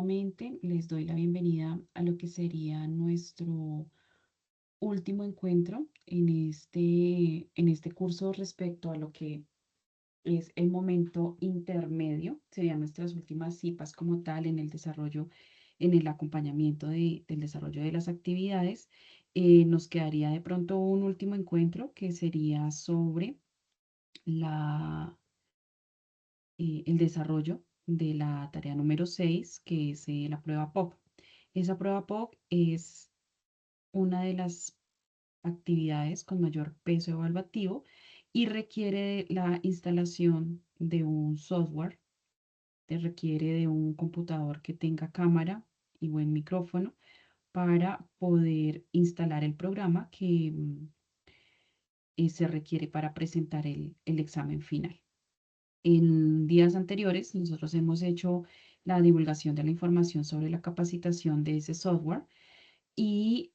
nuevamente les doy la bienvenida a lo que sería nuestro último encuentro en este curso respecto a lo que es el momento intermedio, serían nuestras últimas cipas como tal en el desarrollo, en el acompañamiento del desarrollo de las actividades. Nos quedaría de pronto un último encuentro que sería sobre la el desarrollo de la tarea número 6, que es la prueba POC. Esa prueba POC es una de las actividades con mayor peso evaluativo y requiere de la instalación de un software, requiere de un computador que tenga cámara y buen micrófono para poder instalar el programa que se requiere para presentar el examen final. En días anteriores, nosotros hemos hecho la divulgación de la información sobre la capacitación de ese software y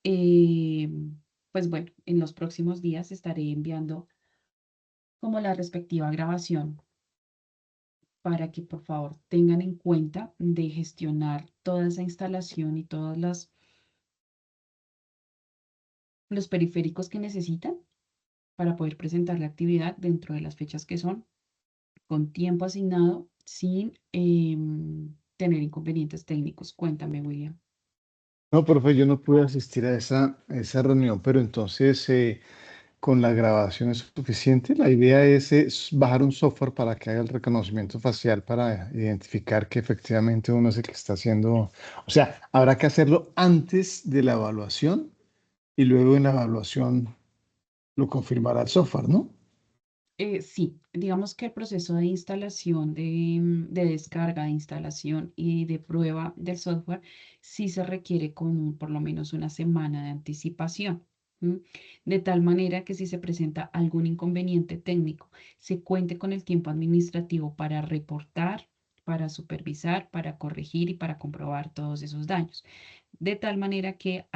pues bueno, en los próximos días estaré enviando como la respectiva grabación para que por favor tengan en cuenta de gestionar toda esa instalación y todos los periféricos que necesitan para poder presentar la actividad dentro de las fechas que son, con tiempo asignado, sin tener inconvenientes técnicos. Cuéntame, William. No, profe, yo no pude asistir a esa reunión, pero entonces con la grabación es suficiente. La idea es bajar un software para que haga el reconocimiento facial para identificar que efectivamente uno es el que está haciendo. O sea, habrá que hacerlo antes de la evaluación y luego en la evaluación lo confirmará el software, ¿no? Sí, digamos que el proceso de instalación, de descarga, de instalación y de prueba del software sí se requiere con por lo menos una semana de anticipación. ¿M? De tal manera que si se presenta algún inconveniente técnico, se cuente con el tiempo administrativo para reportar, para supervisar, para corregir y para comprobar todos esos daños. De tal manera que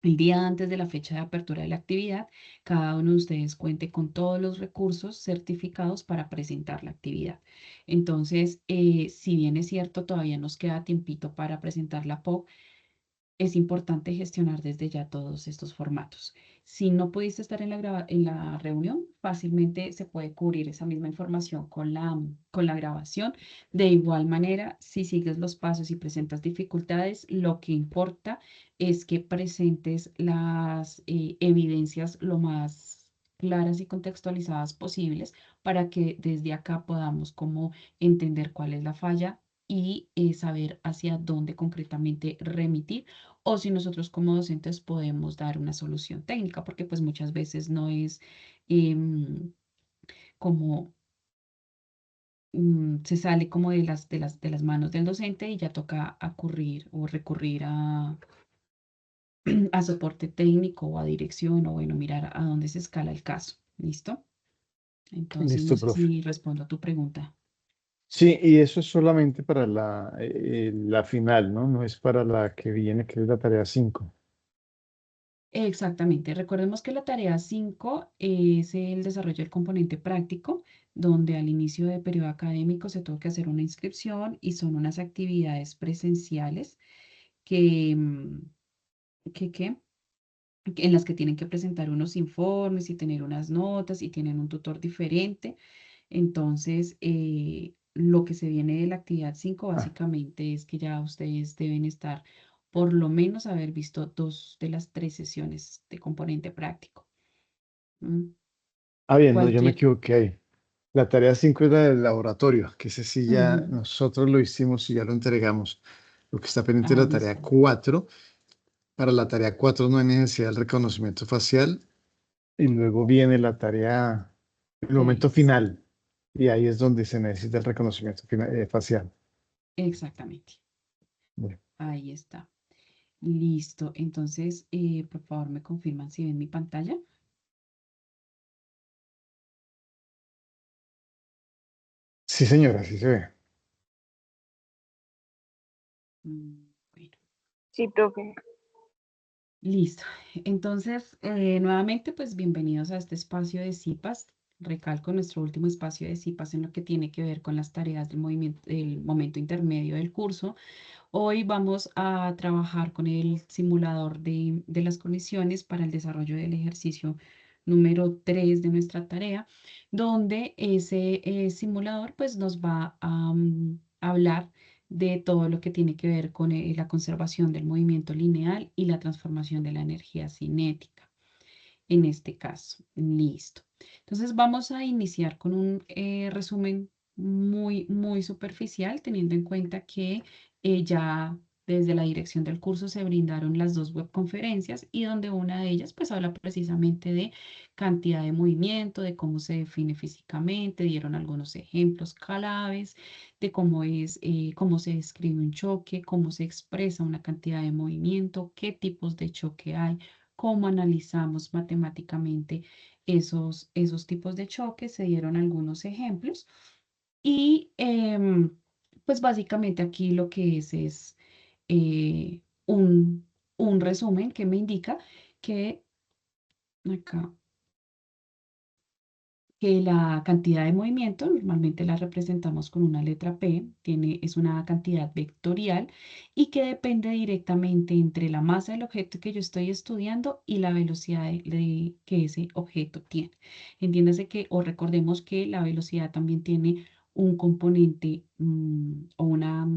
el día antes de la fecha de apertura de la actividad, cada uno de ustedes cuente con todos los recursos certificados para presentar la actividad. Entonces, si bien es cierto, todavía nos queda tiempito para presentar la POC, es importante gestionar desde ya todos estos formatos. Si no pudiste estar en en la reunión, fácilmente se puede cubrir esa misma información con la grabación. De igual manera, si sigues los pasos y presentas dificultades, lo que importa es que presentes las evidencias lo más claras y contextualizadas posibles para que desde acá podamos como entender cuál es la falla y saber hacia dónde concretamente remitir o si nosotros como docentes podemos dar una solución técnica, porque pues muchas veces no es em, como se sale como de las manos del docente y ya toca ocurrir o recurrir a soporte técnico o a dirección o bueno, mirar a dónde se escala el caso. ¿Listo? Entonces, no Listo, sé profe. si respondo a tu pregunta. Sí, y eso es solamente para la final, ¿no? No es para la que viene, que es la tarea 5. Exactamente. Recordemos que la tarea 5 es el desarrollo del componente práctico, donde al inicio de periodo académico se tuvo que hacer una inscripción y son unas actividades presenciales que, que, que- en las que tienen que presentar unos informes y tener unas notas y tienen un tutor diferente. Entonces, lo que se viene de la actividad 5 Ah, básicamente es que ya ustedes deben estar, por lo menos haber visto dos de las tres sesiones de componente práctico. ¿M? bien, no, yo me Cualquier, equivoqué ahí. La tarea 5 es la del laboratorio, que ese sí ya ujú, nosotros lo hicimos y ya lo entregamos. Lo que está pendiente es la ahí tarea está. 4. Para la tarea 4 no hay necesidad del reconocimiento facial y luego viene la tarea, el momento Seis. final, y ahí es donde se necesita el reconocimiento facial. Exactamente. Bueno, Ahí está. Listo. Entonces, por favor, me confirman si ven mi pantalla. sí, señora, sí se ve. Bueno. Sí, profe. Listo. Entonces, nuevamente, pues bienvenidos a este espacio de CIPAS. recalco, nuestro último espacio de CIPAS en lo que tiene que ver con las tareas del movimiento, del momento intermedio del curso. Hoy vamos a trabajar con el simulador de las condiciones para el desarrollo del ejercicio número 3 de nuestra tarea, donde ese simulador pues nos va a hablar de todo lo que tiene que ver con la conservación del movimiento lineal y la transformación de la energía cinética. En este caso, listo. Entonces vamos a iniciar con un resumen muy superficial, teniendo en cuenta que ya desde la dirección del curso se brindaron las dos webconferencias y donde una de ellas pues habla precisamente de cantidad de movimiento, de cómo se define físicamente, dieron algunos ejemplos claves de cómo es, cómo se describe un choque, cómo se expresa una cantidad de movimiento, qué tipos de choque hay, cómo analizamos matemáticamente esos tipos de choques, se dieron algunos ejemplos y pues básicamente aquí lo que es eh, un resumen que me indica que acá que la cantidad de movimiento normalmente la representamos con una letra P, es una cantidad vectorial y que depende directamente entre la masa del objeto que yo estoy estudiando y la velocidad que ese objeto tiene. Entiéndase que, o recordemos que la velocidad también tiene un componente o una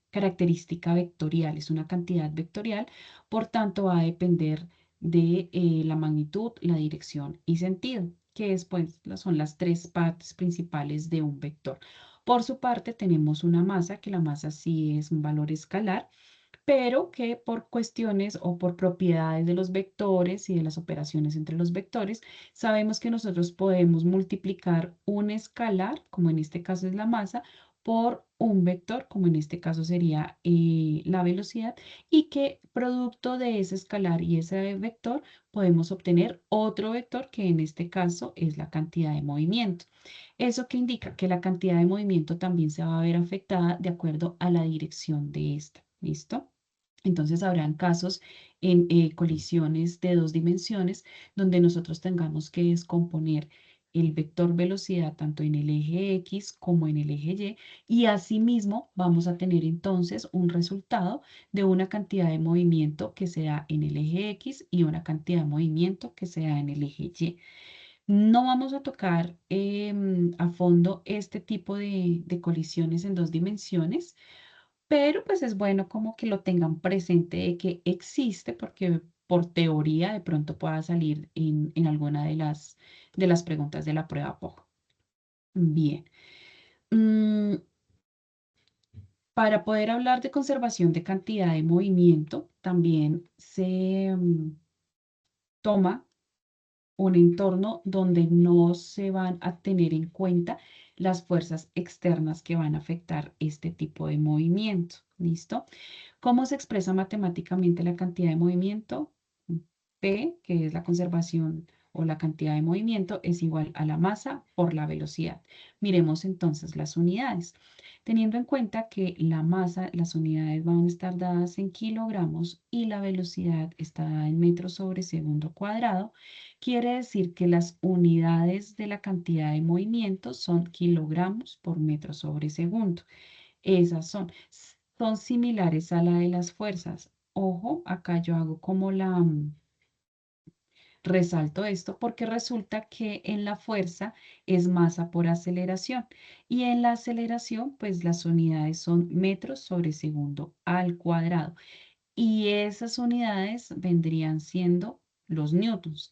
característica vectorial, es una cantidad vectorial, por tanto va a depender de la magnitud, la dirección y sentido, que es, pues, son las tres partes principales de un vector. Por su parte, tenemos una masa, que la masa sí es un valor escalar, pero que por cuestiones o por propiedades de los vectores y de las operaciones entre los vectores, sabemos que nosotros podemos multiplicar un escalar, como en este caso es la masa, por un vector, como en este caso sería la velocidad, y que producto de ese escalar y ese vector podemos obtener otro vector, que en este caso es la cantidad de movimiento. Eso que indica que la cantidad de movimiento también se va a ver afectada de acuerdo a la dirección de esta. ¿Listo? Entonces habrán casos en colisiones de dos dimensiones donde nosotros tengamos que descomponer el vector velocidad tanto en el eje X como en el eje Y asimismo vamos a tener entonces un resultado de una cantidad de movimiento que se da en el eje X y una cantidad de movimiento que se da en el eje Y. No vamos a tocar a fondo este tipo de colisiones en dos dimensiones, pero pues es bueno como que lo tengan presente de que existe porque por teoría de pronto pueda salir en alguna de las preguntas de la prueba POC. Bien. Mm, para poder hablar de conservación de cantidad de movimiento, también se toma un entorno donde no se van a tener en cuenta las fuerzas externas que van a afectar este tipo de movimiento. ¿Listo? ¿Cómo se expresa matemáticamente la cantidad de movimiento? P, que es la conservación o la cantidad de movimiento, es igual a la masa por la velocidad. Miremos entonces las unidades. Teniendo en cuenta que la masa, las unidades van a estar dadas en kilogramos y la velocidad está dada en metros sobre segundo cuadrado, quiere decir que las unidades de la cantidad de movimiento son kilogramos por metro sobre segundo. Esas son similares a la de las fuerzas. Ojo, acá yo hago como resalto esto porque resulta que en la fuerza es masa por aceleración y en la aceleración pues las unidades son metros sobre segundo al cuadrado y esas unidades vendrían siendo los newtons.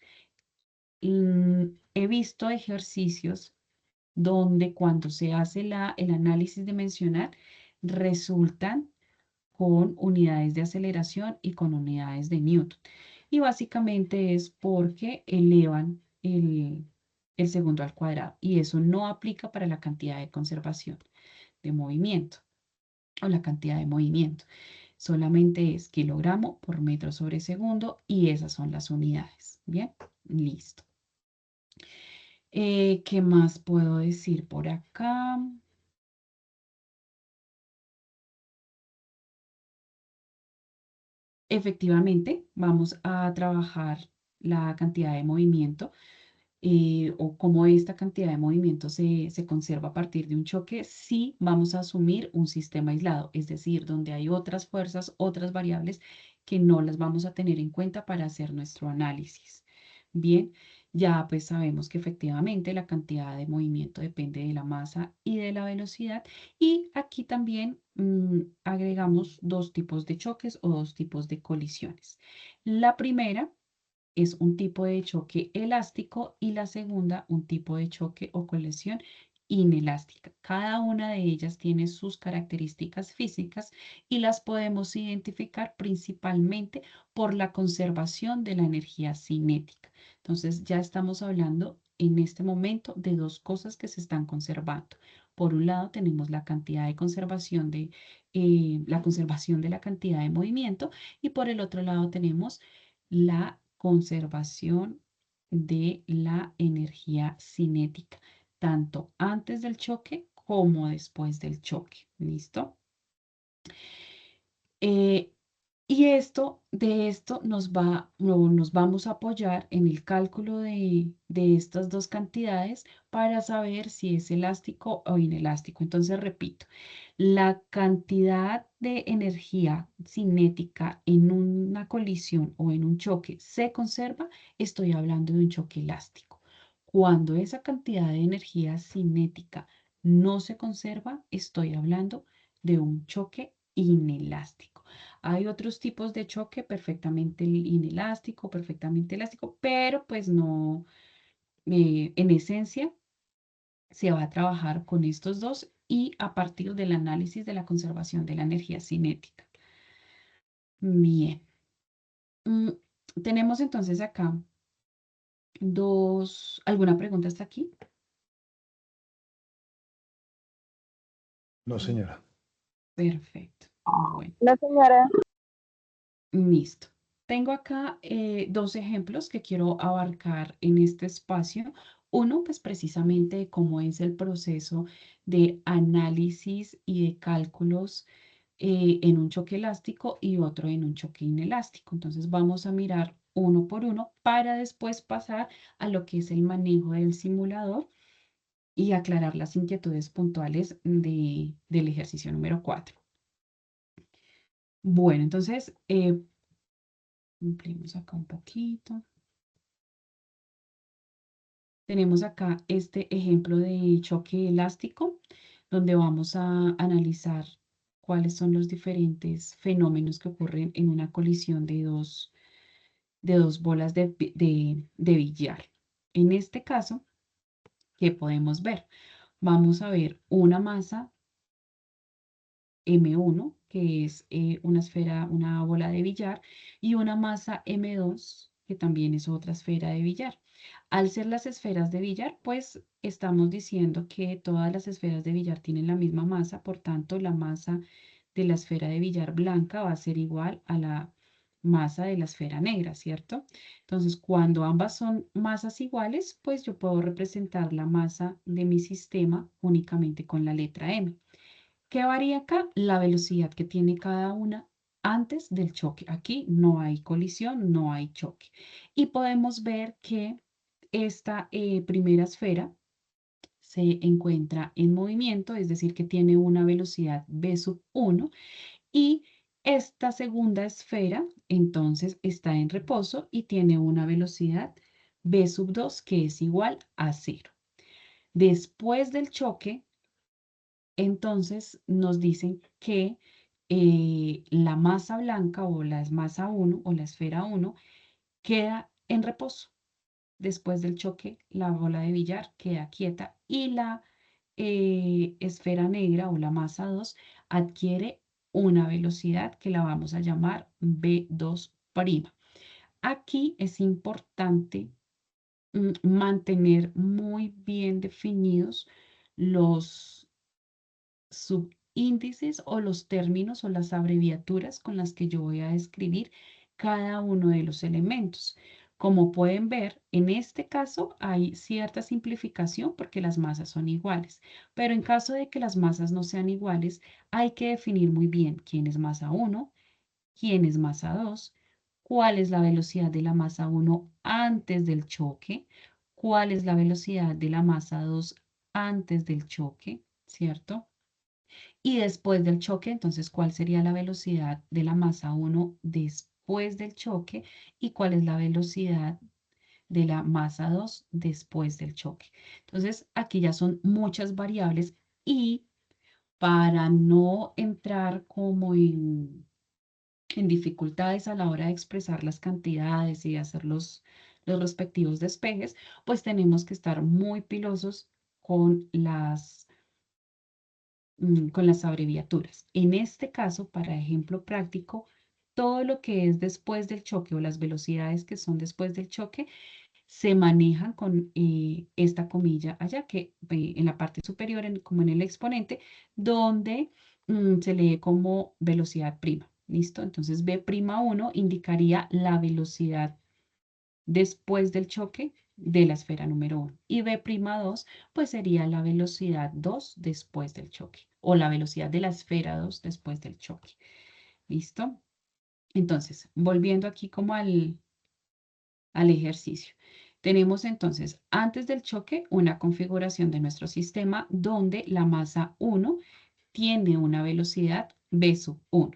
He visto ejercicios donde cuando se hace el análisis dimensional resultan con unidades de aceleración y con unidades de Newton. Y básicamente es porque elevan el segundo al cuadrado y eso no aplica para la cantidad de conservación de movimiento o la cantidad de movimiento. Solamente es kilogramo por metro sobre segundo y esas son las unidades. Bien, listo. ¿Qué más puedo decir por acá? Efectivamente, vamos a trabajar la cantidad de movimiento o cómo esta cantidad de movimiento se conserva a partir de un choque, sí vamos a asumir un sistema aislado, es decir, donde hay otras fuerzas, otras variables que no las vamos a tener en cuenta para hacer nuestro análisis. Bien, ya pues sabemos que efectivamente la cantidad de movimiento depende de la masa y de la velocidad. Y aquí también agregamos dos tipos de choques o dos tipos de colisiones. La primera es un tipo de choque elástico y la segunda un tipo de choque o colisión inelástica. Cada una de ellas tiene sus características físicas y las podemos identificar principalmente por la conservación de la energía cinética. Entonces ya estamos hablando en este momento de dos cosas que se están conservando. Por un lado tenemos la cantidad de conservación de la conservación de la cantidad de movimiento y por el otro lado tenemos la conservación de la energía cinética, tanto antes del choque como después del choque. ¿Listo? Eh, y de esto nos vamos a apoyar en el cálculo de estas dos cantidades para saber si es elástico o inelástico. Entonces, repito, la cantidad de energía cinética en una colisión o en un choque se conserva, estoy hablando de un choque elástico. Cuando esa cantidad de energía cinética no se conserva, estoy hablando de un choque inelástico. Hay otros tipos de choque perfectamente inelástico, perfectamente elástico, pero pues no, en esencia se va a trabajar con estos dos y a partir del análisis de la conservación de la energía cinética. Bien. Mm, tenemos entonces acá ¿alguna pregunta hasta aquí? No, señora. Perfecto. Bueno. La señora, Listo. Tengo acá dos ejemplos que quiero abarcar en este espacio. Uno, pues precisamente de cómo es el proceso de análisis y de cálculos en un choque elástico y otro en un choque inelástico. Entonces vamos a mirar uno por uno para después pasar a lo que es el manejo del simulador y aclarar las inquietudes puntuales del ejercicio número 4. Bueno, entonces cumplimos acá un poquito. Tenemos acá este ejemplo de choque elástico, donde vamos a analizar cuáles son los diferentes fenómenos que ocurren en una colisión de dos bolas de billar. En este caso, ¿qué podemos ver? Vamos a ver una masa M1, que es una esfera, una bola de billar, y una masa M2, que también es otra esfera de billar. Al ser las esferas de billar, pues estamos diciendo que todas las esferas de billar tienen la misma masa, por tanto, la masa de la esfera de billar blanca va a ser igual a la masa de la esfera negra, ¿cierto? Entonces, cuando ambas son masas iguales, pues yo puedo representar la masa de mi sistema únicamente con la letra M. ¿Qué varía acá? La velocidad que tiene cada una antes del choque. Aquí no hay colisión, no hay choque. Y podemos ver que esta primera esfera se encuentra en movimiento, es decir, que tiene una velocidad v sub 1 y esta segunda esfera entonces está en reposo y tiene una velocidad v sub 2 que es igual a 0. Después del choque, entonces nos dicen que la masa blanca o la masa 1 o la esfera 1 queda en reposo. Después del choque, la bola de billar queda quieta y la esfera negra o la masa 2 adquiere una velocidad que la vamos a llamar V2'. Aquí es importante mantener muy bien definidos los subíndices o los términos o las abreviaturas con las que yo voy a describir cada uno de los elementos. Como pueden ver, en este caso hay cierta simplificación porque las masas son iguales, pero en caso de que las masas no sean iguales, hay que definir muy bien quién es masa 1, quién es masa 2, cuál es la velocidad de la masa 1 antes del choque, cuál es la velocidad de la masa 2 antes del choque, ¿cierto? Y después del choque, entonces, ¿cuál sería la velocidad de la masa 1 después del choque? ¿Y cuál es la velocidad de la masa 2 después del choque? Entonces, aquí ya son muchas variables y para no entrar como en dificultades a la hora de expresar las cantidades y de hacer los respectivos despejes, pues tenemos que estar muy pilosos con con las abreviaturas. En este caso, para ejemplo práctico, todo lo que es después del choque o las velocidades que son después del choque se manejan con esta comilla allá, que en la parte superior, como en el exponente, donde se lee como velocidad prima. ¿Listo? Entonces B'1 indicaría la velocidad después del choque de la esfera número 1. Y B'2, pues sería la velocidad 2 después del choque, o la velocidad de la esfera 2 después del choque. ¿Listo? Entonces, volviendo aquí como al ejercicio. Tenemos entonces, antes del choque, una configuración de nuestro sistema donde la masa 1 tiene una velocidad v sub 1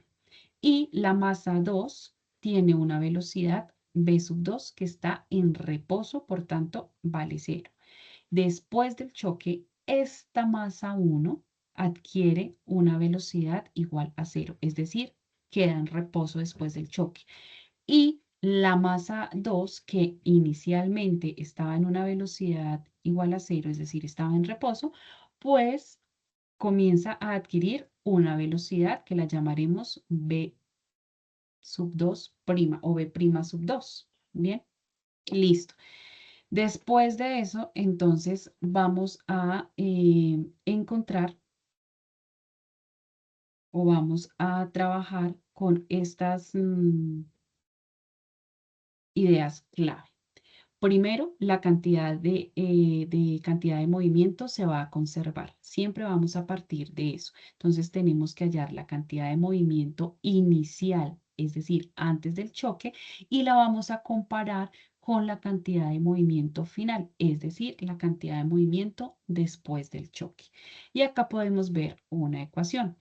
y la masa 2 tiene una velocidad v sub 2 que está en reposo, por tanto, vale 0. Después del choque, esta masa 1 adquiere una velocidad igual a 0, es decir, queda en reposo después del choque. Y la masa 2, que inicialmente estaba en una velocidad igual a 0, es decir, estaba en reposo, pues comienza a adquirir una velocidad que la llamaremos v sub 2 prima o v prima sub 2. Bien, listo. Después de eso, entonces vamos a encontrar o vamos a trabajar con estas ideas clave. Primero, la cantidad de movimiento se va a conservar. Siempre vamos a partir de eso. Entonces, tenemos que hallar la cantidad de movimiento inicial, es decir, antes del choque, y la vamos a comparar con la cantidad de movimiento final, es decir, la cantidad de movimiento después del choque. Y acá podemos ver una ecuación.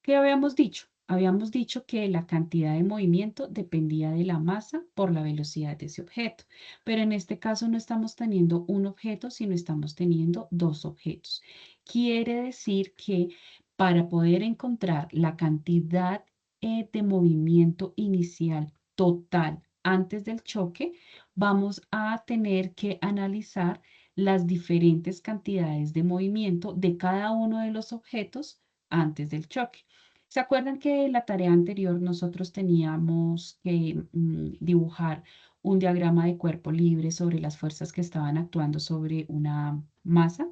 ¿Qué habíamos dicho? Habíamos dicho que la cantidad de movimiento dependía de la masa por la velocidad de ese objeto, pero en este caso no estamos teniendo un objeto, sino estamos teniendo dos objetos. Quiere decir que para poder encontrar la cantidad de movimiento inicial total antes del choque, vamos a tener que analizar las diferentes cantidades de movimiento de cada uno de los objetos antes del choque. ¿Se acuerdan que en la tarea anterior nosotros teníamos que dibujar un diagrama de cuerpo libre sobre las fuerzas que estaban actuando sobre una masa?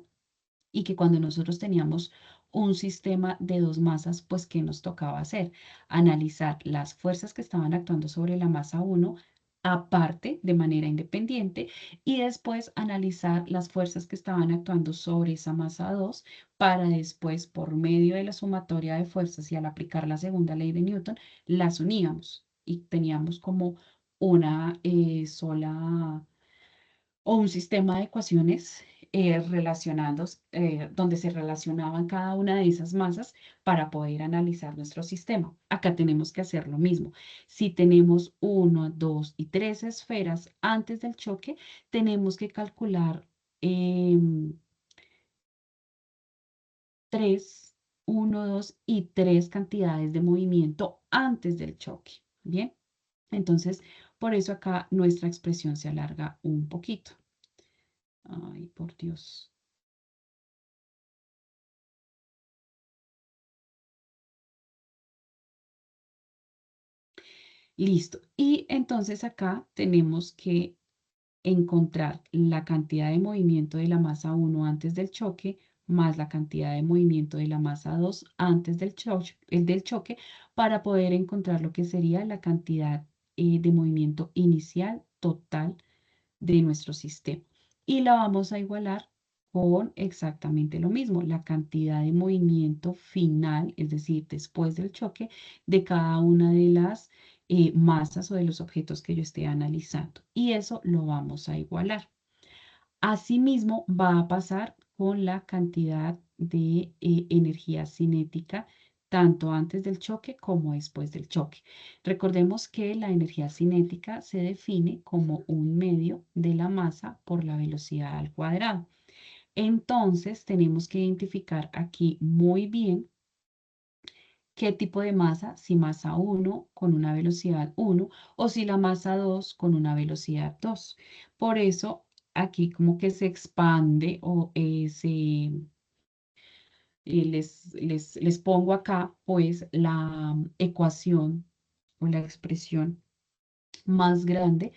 Y que cuando nosotros teníamos un sistema de dos masas, pues ¿qué nos tocaba hacer? Analizar las fuerzas que estaban actuando sobre la masa 1 aparte, de manera independiente, y después analizar las fuerzas que estaban actuando sobre esa masa 2 para después, por medio de la sumatoria de fuerzas y al aplicar la segunda ley de Newton, las uníamos y teníamos como una sola o un sistema de ecuaciones donde se relacionaban cada una de esas masas para poder analizar nuestro sistema. Acá tenemos que hacer lo mismo. Si tenemos 1, 2 y 3 esferas antes del choque, tenemos que calcular 3, 1, 2 y 3 cantidades de movimiento antes del choque. Bien, entonces por eso acá nuestra expresión se alarga un poquito. Ay, por Dios. Listo. Y entonces acá tenemos que encontrar la cantidad de movimiento de la masa 1 antes del choque más la cantidad de movimiento de la masa 2 antes del choque para poder encontrar lo que sería la cantidad de movimiento inicial total de nuestro sistema. Y la vamos a igualar con exactamente lo mismo, la cantidad de movimiento final, es decir, después del choque, de cada una de las masas o de los objetos que yo esté analizando. Y eso lo vamos a igualar. Asimismo, va a pasar con la cantidad de energía cinética, tanto antes del choque como después del choque. Recordemos que la energía cinética se define como un medio de la masa por la velocidad al cuadrado. Entonces, tenemos que identificar aquí muy bien qué tipo de masa, si masa 1 con una velocidad 1 o si la masa 2 con una velocidad 2. Por eso aquí como que se expande o les pongo acá pues la ecuación o la expresión más grande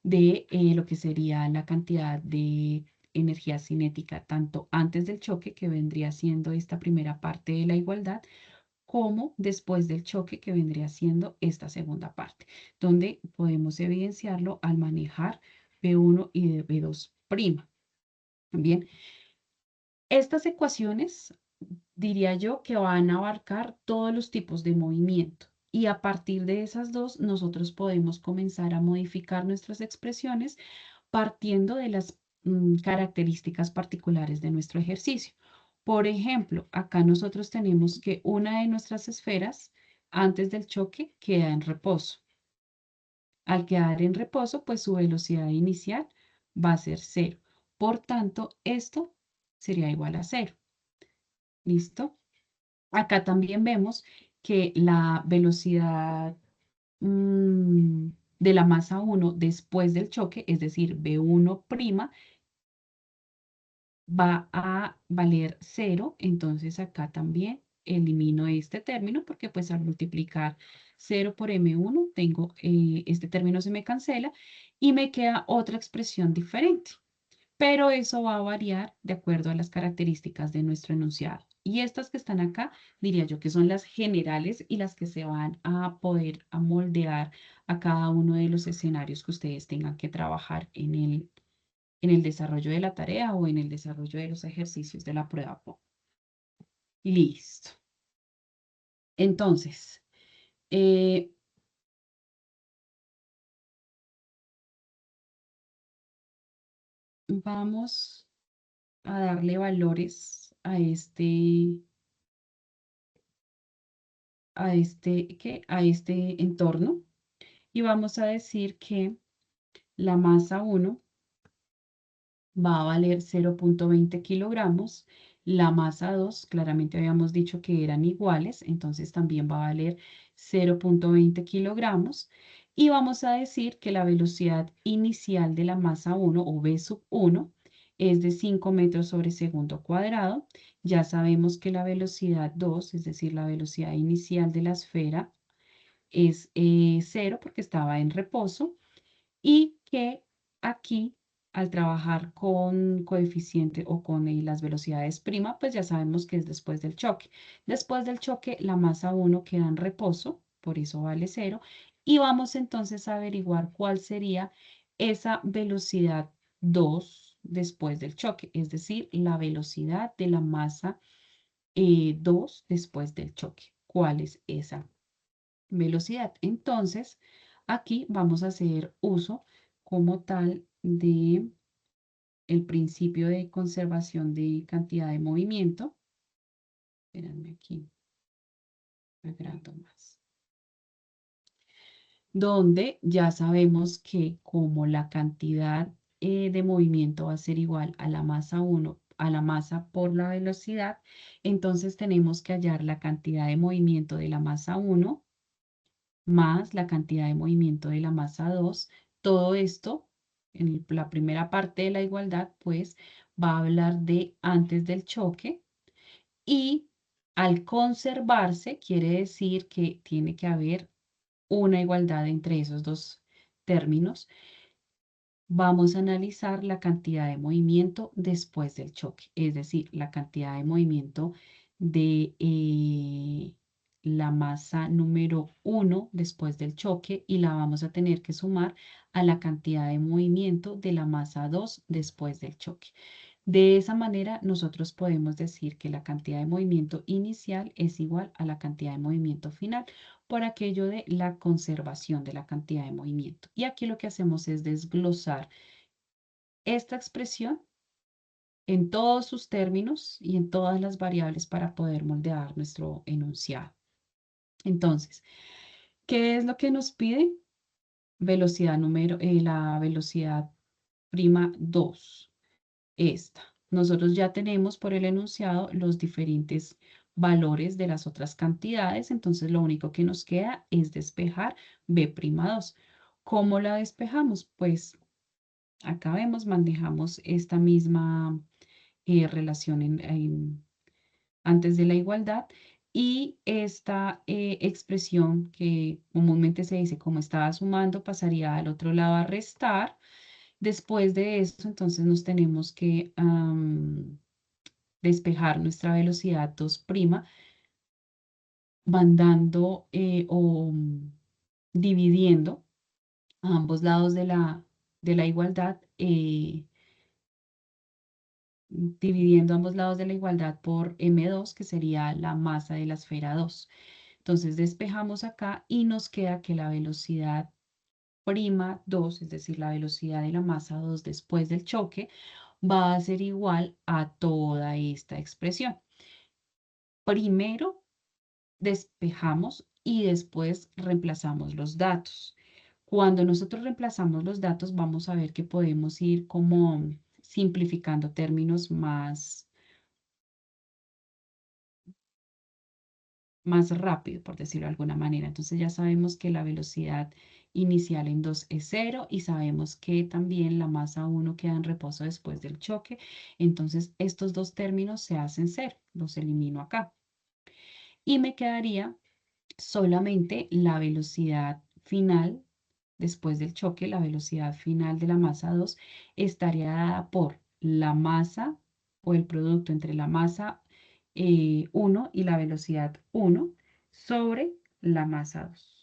de lo que sería la cantidad de energía cinética tanto antes del choque, que vendría siendo esta primera parte de la ', como después del choque, que vendría siendo esta segunda parte, donde podemos evidenciarlo al manejar B1 y B2'. Bien, estas ecuaciones diría yo que van a abarcar todos los tipos de movimiento. Y a partir de esas dos, nosotros podemos comenzar a modificar nuestras expresiones partiendo de las características particulares de nuestro ejercicio. Por ejemplo, acá nosotros tenemos que una de nuestras esferas antes del choque queda en reposo. Al quedar en reposo, pues su velocidad inicial va a ser cero. Por tanto, esto sería igual a cero. ¿Listo? Acá también vemos que la velocidad de la masa 1 después del choque, es decir, B1', va a valer cero. Entonces acá también elimino este término porque pues al multiplicar 0 por M1 tengo, este término se me cancela y me queda otra expresión diferente. Pero eso va a variar de acuerdo a las características de nuestro enunciado. Y estas que están acá, diría yo que son las generales y las que se van a poder moldear a cada uno de los escenarios que ustedes tengan que trabajar en el desarrollo de la tarea o en el desarrollo de los ejercicios de la prueba PO. Listo. Entonces, eh, vamos a darle valores a este entorno y vamos a decir que la masa 1 va a valer 0,20 kilogramos. La masa 2, claramente habíamos dicho que eran iguales, entonces también va a valer 0,20 kilogramos. Y vamos a decir que la velocidad inicial de la masa 1 o V sub 1 es de 5 metros sobre segundo cuadrado. Ya sabemos que la velocidad 2, es decir, la velocidad inicial de la esfera, es 0 porque estaba en reposo y que aquí al trabajar con coeficiente o con las velocidades prima, pues ya sabemos que es después del choque. Después del choque, la masa 1 queda en reposo, por eso vale 0, y vamos entonces a averiguar cuál sería esa velocidad 2 después del choque, es decir, la velocidad de la masa 2 después del choque. ¿Cuál es esa velocidad? Entonces, aquí vamos a hacer uso como tal de el principio de conservación de cantidad de movimiento. Espérenme aquí, agrando más. Donde ya sabemos que como la cantidad de movimiento va a ser igual a la masa 1, a la masa por la velocidad, entonces tenemos que hallar la cantidad de movimiento de la masa 1 más la cantidad de movimiento de la masa 2. Todo esto, en la primera parte de la igualdad, pues va a hablar de antes del choque y al conservarse quiere decir que tiene que haber una igualdad entre esos dos términos. Vamos a analizar la cantidad de movimiento después del choque, es decir, la cantidad de movimiento de la masa número 1 después del choque y la vamos a tener que sumar a la cantidad de movimiento de la masa 2 después del choque. De esa manera, nosotros podemos decir que la cantidad de movimiento inicial es igual a la cantidad de movimiento final por aquello de la conservación de la cantidad de movimiento. Y aquí lo que hacemos es desglosar esta expresión en todos sus términos y en todas las variables para poder moldear nuestro enunciado. Entonces, ¿qué es lo que nos pide? La velocidad prima 2, esta. Nosotros ya tenemos por el enunciado los diferentes valores de las otras cantidades, entonces lo único que nos queda es despejar B'2. ¿Cómo la despejamos? Pues acá vemos, manejamos esta misma relación antes de la igualdad y esta expresión que comúnmente se dice como estaba sumando pasaría al otro lado a restar. Después de esto, entonces nos tenemos que despejar nuestra velocidad 2' mandando dividiendo a ambos lados de la igualdad, dividiendo ambos lados de la igualdad por M2, que sería la masa de la esfera 2. Entonces despejamos acá y nos queda que la velocidad prima 2, es decir, la velocidad de la masa 2 después del choque, va a ser igual a toda esta expresión. Primero despejamos y después reemplazamos los datos. Cuando nosotros reemplazamos los datos, vamos a ver que podemos ir como simplificando términos más rápido, por decirlo de alguna manera. Entonces ya sabemos que la velocidad inicial en 2 es 0 y sabemos que también la masa 1 queda en reposo después del choque. Entonces estos dos términos se hacen 0, los elimino acá. Y me quedaría solamente la velocidad final después del choque, la velocidad final de la masa 2 estaría dada por la masa o el producto entre la masa 1 y la velocidad 1 sobre la masa 2.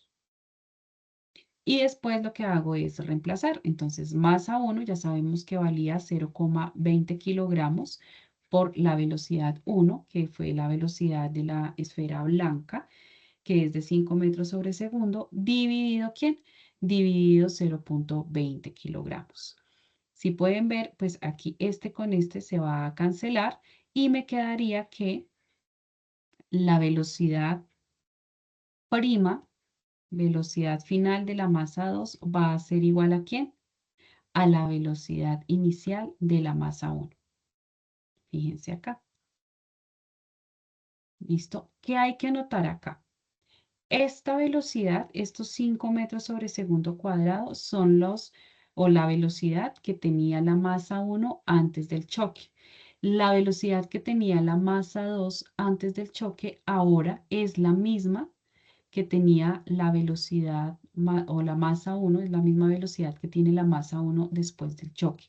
Y después lo que hago es reemplazar. Entonces, masa 1 ya sabemos que valía 0,20 kilogramos por la velocidad 1, que fue la velocidad de la esfera blanca, que es de 5 metros sobre segundo, dividido, ¿quién? Dividido 0,20 kilogramos. Si pueden ver, pues aquí este con este se va a cancelar y me quedaría que la velocidad prima, velocidad final de la masa 2 va a ser igual a ¿quién? A la velocidad inicial de la masa 1. Fíjense acá. ¿Listo? ¿Qué hay que anotar acá? Esta velocidad, estos 5 metros sobre segundo cuadrado, son o la velocidad que tenía la masa 1 antes del choque. La velocidad que tenía la masa 2 antes del choque ahora es la misma que tenía la velocidad o la masa 1, es la misma velocidad que tiene la masa 1 después del choque.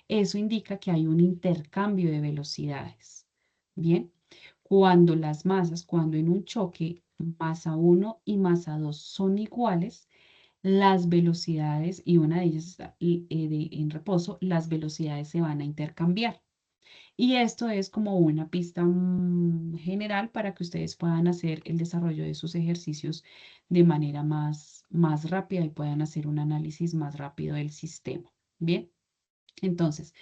Eso indica que hay un intercambio de velocidades. Bien, cuando en un choque masa 1 y masa 2 son iguales, las velocidades, y una de ellas está en reposo, las velocidades se van a intercambiar. Y esto es como una pista general para que ustedes puedan hacer el desarrollo de sus ejercicios de manera más rápida y puedan hacer un análisis más rápido del sistema. Bien, entonces,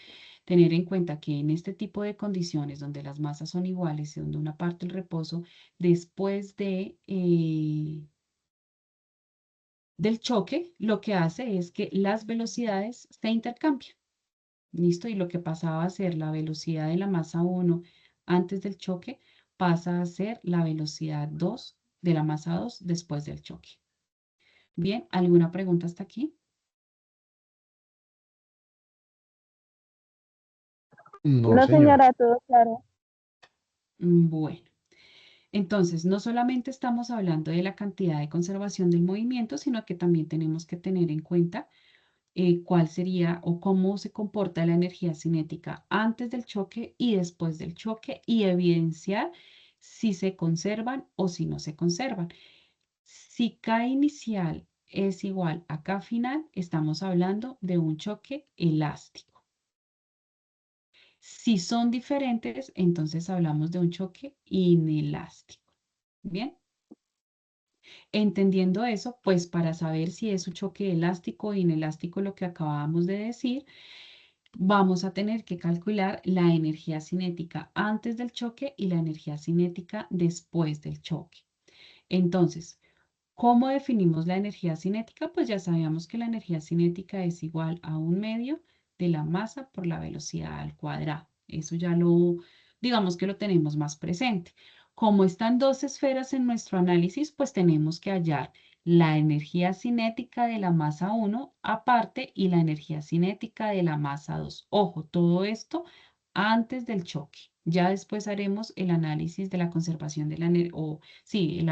tener en cuenta que en este tipo de condiciones donde las masas son iguales y donde una parte el reposo, después del choque, lo que hace es que las velocidades se intercambian. ¿Listo? Y lo que pasaba a ser la velocidad de la masa 1 antes del choque pasa a ser la velocidad 2 de la masa 2 después del choque. Bien, ¿alguna pregunta hasta aquí? No, No, señora. señora, todo claro. Bueno, entonces no solamente estamos hablando de la cantidad de conservación del movimiento, sino que también tenemos que tener en cuenta cuál sería o cómo se comporta la energía cinética antes del choque y después del choque y evidenciar si se conservan o si no se conservan. Si K inicial es igual a K final, estamos hablando de un choque elástico. Si son diferentes, entonces hablamos de un choque inelástico. Bien, entendiendo eso, pues para saber si es un choque elástico o inelástico, lo que acabábamos de decir, vamos a tener que calcular la energía cinética antes del choque y la energía cinética después del choque. Entonces, ¿cómo definimos la energía cinética? Pues ya sabíamos que la energía cinética es igual a 1/2 de la masa por la velocidad al cuadrado. Eso ya digamos que lo tenemos más presente. Como están dos esferas en nuestro análisis, pues tenemos que hallar la energía cinética de la masa 1 aparte y la energía cinética de la masa 2. Ojo, todo esto antes del choque. Ya después haremos el análisis de la conservación de la energía, o sí,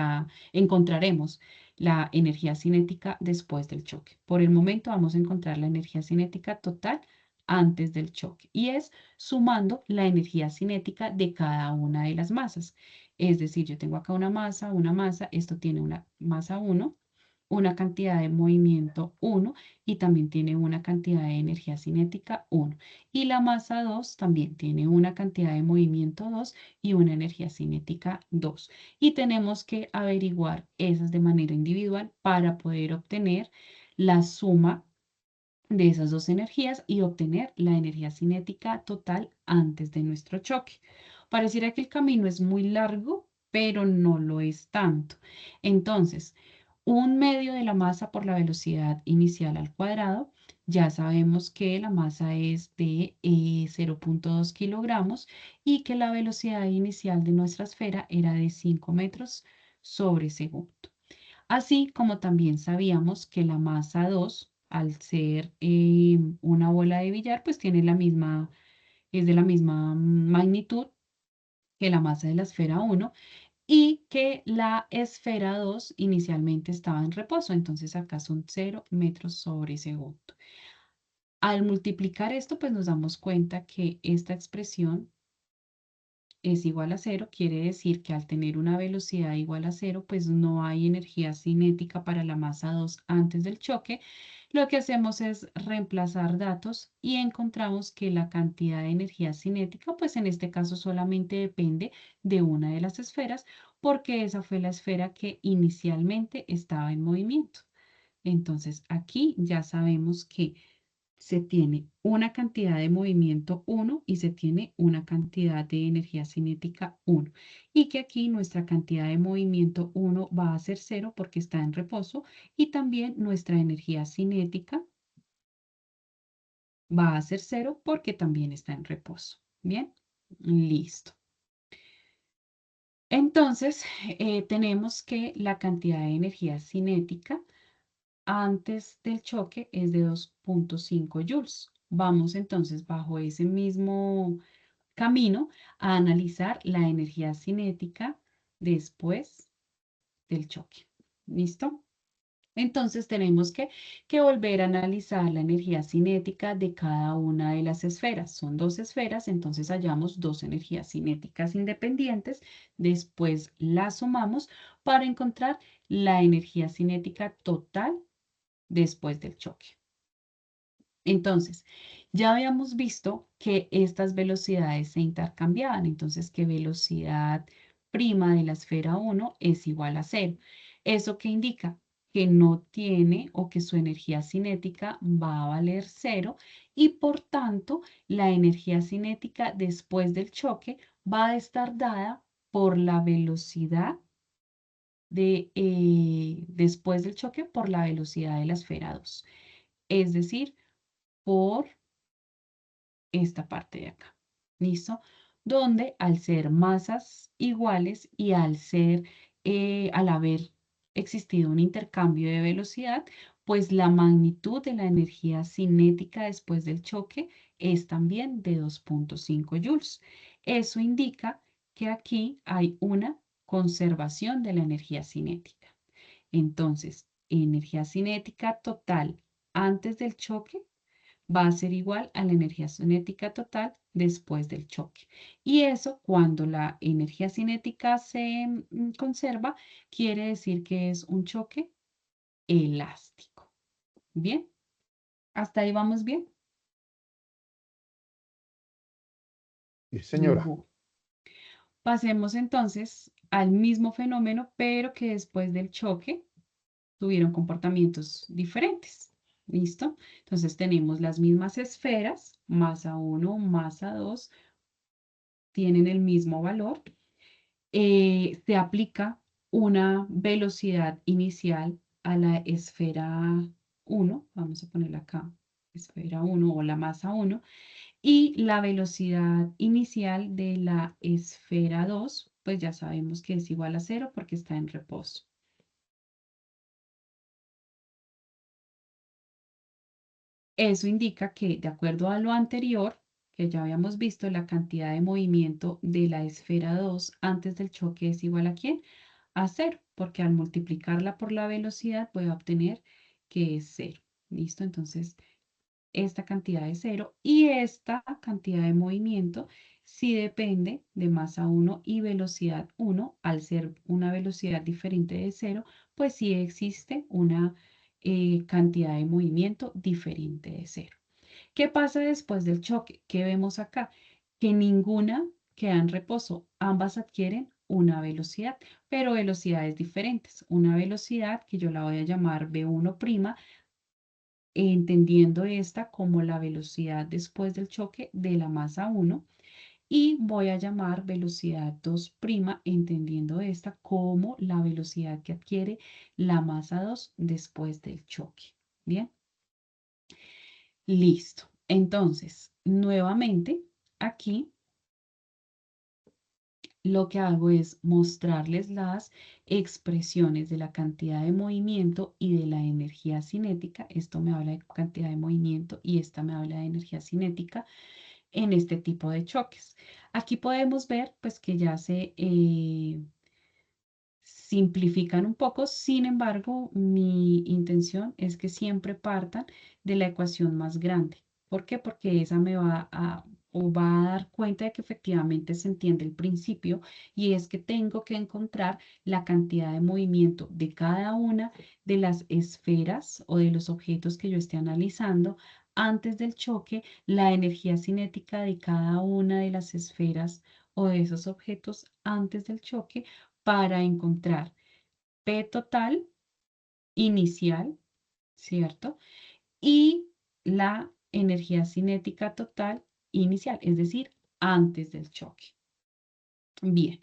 encontraremos la energía cinética después del choque. Por el momento vamos a encontrar la energía cinética total antes del choque y es sumando la energía cinética de cada una de las masas. Es decir, yo tengo acá una masa, esto tiene una masa 1, una cantidad de movimiento 1 y también tiene una cantidad de energía cinética 1. Y la masa 2 también tiene una cantidad de movimiento 2 y una energía cinética 2. Y tenemos que averiguar esas de manera individual para poder obtener la suma de esas dos energías y obtener la energía cinética total antes de nuestro choque. Pareciera que el camino es muy largo, pero no lo es tanto. Entonces, 1/2 de la masa por la velocidad inicial al cuadrado. Ya sabemos que la masa es de 0,2 kilogramos y que la velocidad inicial de nuestra esfera era de 5 metros sobre segundo. Así como también sabíamos que la masa 2, al ser una bola de billar, pues tiene es de la misma magnitud que la masa de la esfera 1 y que la esfera 2 inicialmente estaba en reposo. Entonces acá son 0 metros sobre segundo. Al multiplicar esto, pues nos damos cuenta que esta expresión es igual a 0, quiere decir que al tener una velocidad igual a 0, pues no hay energía cinética para la masa 2 antes del choque. Lo que hacemos es reemplazar datos y encontramos que la cantidad de energía cinética, pues en este caso solamente depende de una de las esferas, porque esa fue la esfera que inicialmente estaba en movimiento. Entonces aquí ya sabemos que se tiene una cantidad de movimiento 1 y se tiene una cantidad de energía cinética 1. Y que aquí nuestra cantidad de movimiento 1 va a ser 0 porque está en reposo y también nuestra energía cinética va a ser 0 porque también está en reposo. Bien, listo. Entonces, tenemos que la cantidad de energía cinética antes del choque es de 2,5 joules. Vamos entonces bajo ese mismo camino a analizar la energía cinética después del choque. ¿Listo? Entonces tenemos que volver a analizar la energía cinética de cada una de las esferas. Son dos esferas, entonces hallamos dos energías cinéticas independientes. Después las sumamos para encontrar la energía cinética total después del choque. Entonces, ya habíamos visto que estas velocidades se intercambiaban, entonces que velocidad prima de la esfera 1 es igual a 0. ¿Eso qué indica? Que no tiene o que su energía cinética va a valer 0 y por tanto la energía cinética después del choque va a estar dada por la velocidad después del choque por la velocidad de la esfera 2. Es decir, por esta parte de acá. ¿Listo? Donde al ser masas iguales y al haber existido un intercambio de velocidad, pues la magnitud de la energía cinética después del choque es también de 2,5 joules. Eso indica que aquí hay una conservación de la energía cinética. Entonces, energía cinética total antes del choque va a ser igual a la energía cinética total después del choque. Y eso, cuando la energía cinética se conserva, quiere decir que es un choque elástico. ¿Bien? ¿Hasta ahí vamos bien? Sí, señora. Pasemos entonces al mismo fenómeno, pero que después del choque tuvieron comportamientos diferentes. ¿Listo? Entonces tenemos las mismas esferas, masa 1, masa 2, tienen el mismo valor. Se aplica una velocidad inicial a la esfera 1, vamos a ponerla acá, esfera 1 o la masa 1, y la velocidad inicial de la esfera 2, pues ya sabemos que es igual a 0 porque está en reposo. Eso indica que, de acuerdo a lo anterior, que ya habíamos visto, la cantidad de movimiento de la esfera 2 antes del choque es igual a ¿quién? A 0, porque al multiplicarla por la velocidad voy a obtener que es 0. ¿Listo? Entonces, esta cantidad es 0 y esta cantidad de movimiento sí depende de masa 1 y velocidad 1. Al ser una velocidad diferente de 0, pues sí existe una cantidad de movimiento diferente de 0. ¿Qué pasa después del choque? ¿Qué vemos acá? Que ninguna queda en reposo. Ambas adquieren una velocidad, pero velocidades diferentes. Una velocidad que yo la voy a llamar V1', entendiendo esta como la velocidad después del choque de la masa 1, y voy a llamar velocidad 2', entendiendo esta como la velocidad que adquiere la masa 2 después del choque. Bien, listo. Entonces, nuevamente, aquí lo que hago es mostrarles las expresiones de la cantidad de movimiento y de la energía cinética. Esto me habla de cantidad de movimiento y esta me habla de energía cinética en este tipo de choques. Aquí podemos ver pues que ya se simplifican un poco, sin embargo, mi intención es que siempre partan de la ecuación más grande. ¿Por qué? Porque esa me va a, o va a dar cuenta de que efectivamente se entiende el principio y es que tengo que encontrar la cantidad de movimiento de cada una de las esferas o de los objetos que yo esté analizando antes del choque, la energía cinética de cada una de las esferas o de esos objetos antes del choque para encontrar P total inicial, ¿cierto? Y la energía cinética total inicial, es decir, antes del choque. Bien,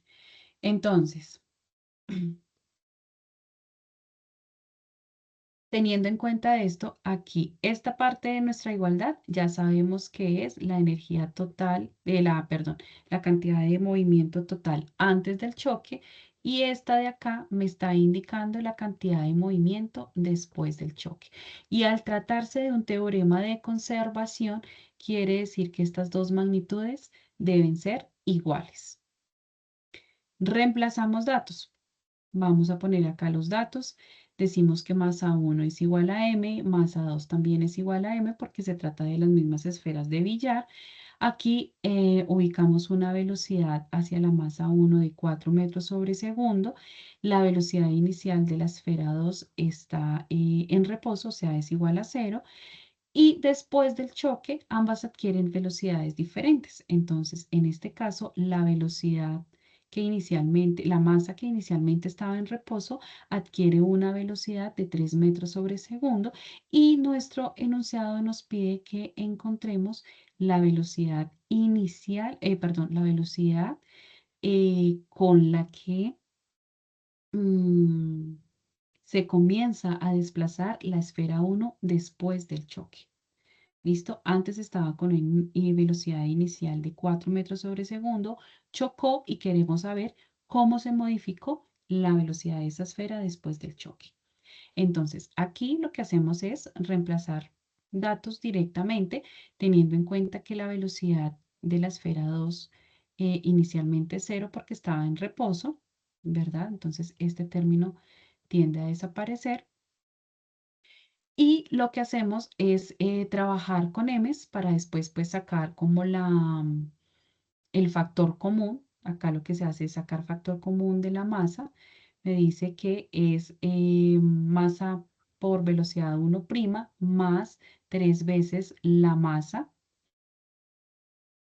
entonces, teniendo en cuenta esto, aquí, esta parte de nuestra igualdad, ya sabemos que es la energía total, perdón, la cantidad de movimiento total antes del choque, y esta de acá me está indicando la cantidad de movimiento después del choque. Y al tratarse de un teorema de conservación, quiere decir que estas dos magnitudes deben ser iguales. Reemplazamos datos. Vamos a poner acá los datos. Decimos que masa 1 es igual a m, masa 2 también es igual a m porque se trata de las mismas esferas de billar. Aquí ubicamos una velocidad hacia la masa 1 de 4 metros sobre segundo. La velocidad inicial de la esfera 2 está en reposo, o sea, es igual a 0. Y después del choque, ambas adquieren velocidades diferentes. Entonces, en este caso, la velocidad que inicialmente, la masa que inicialmente estaba en reposo, adquiere una velocidad de 3 metros sobre segundo y nuestro enunciado nos pide que encontremos la velocidad inicial, perdón, la velocidad con la que mm, se comienza a desplazar la esfera 1 después del choque. ¿Listo? Antes estaba con una velocidad inicial de 4 metros sobre segundo, chocó y queremos saber cómo se modificó la velocidad de esa esfera después del choque. Entonces, aquí lo que hacemos es reemplazar datos directamente, teniendo en cuenta que la velocidad de la esfera 2 inicialmente es 0 porque estaba en reposo, ¿verdad? Entonces, este término tiende a desaparecer. Y lo que hacemos es trabajar con M's para después pues sacar como el factor común. Acá lo que se hace es sacar factor común de la masa. Me dice que es masa por velocidad 1' más 3 veces la masa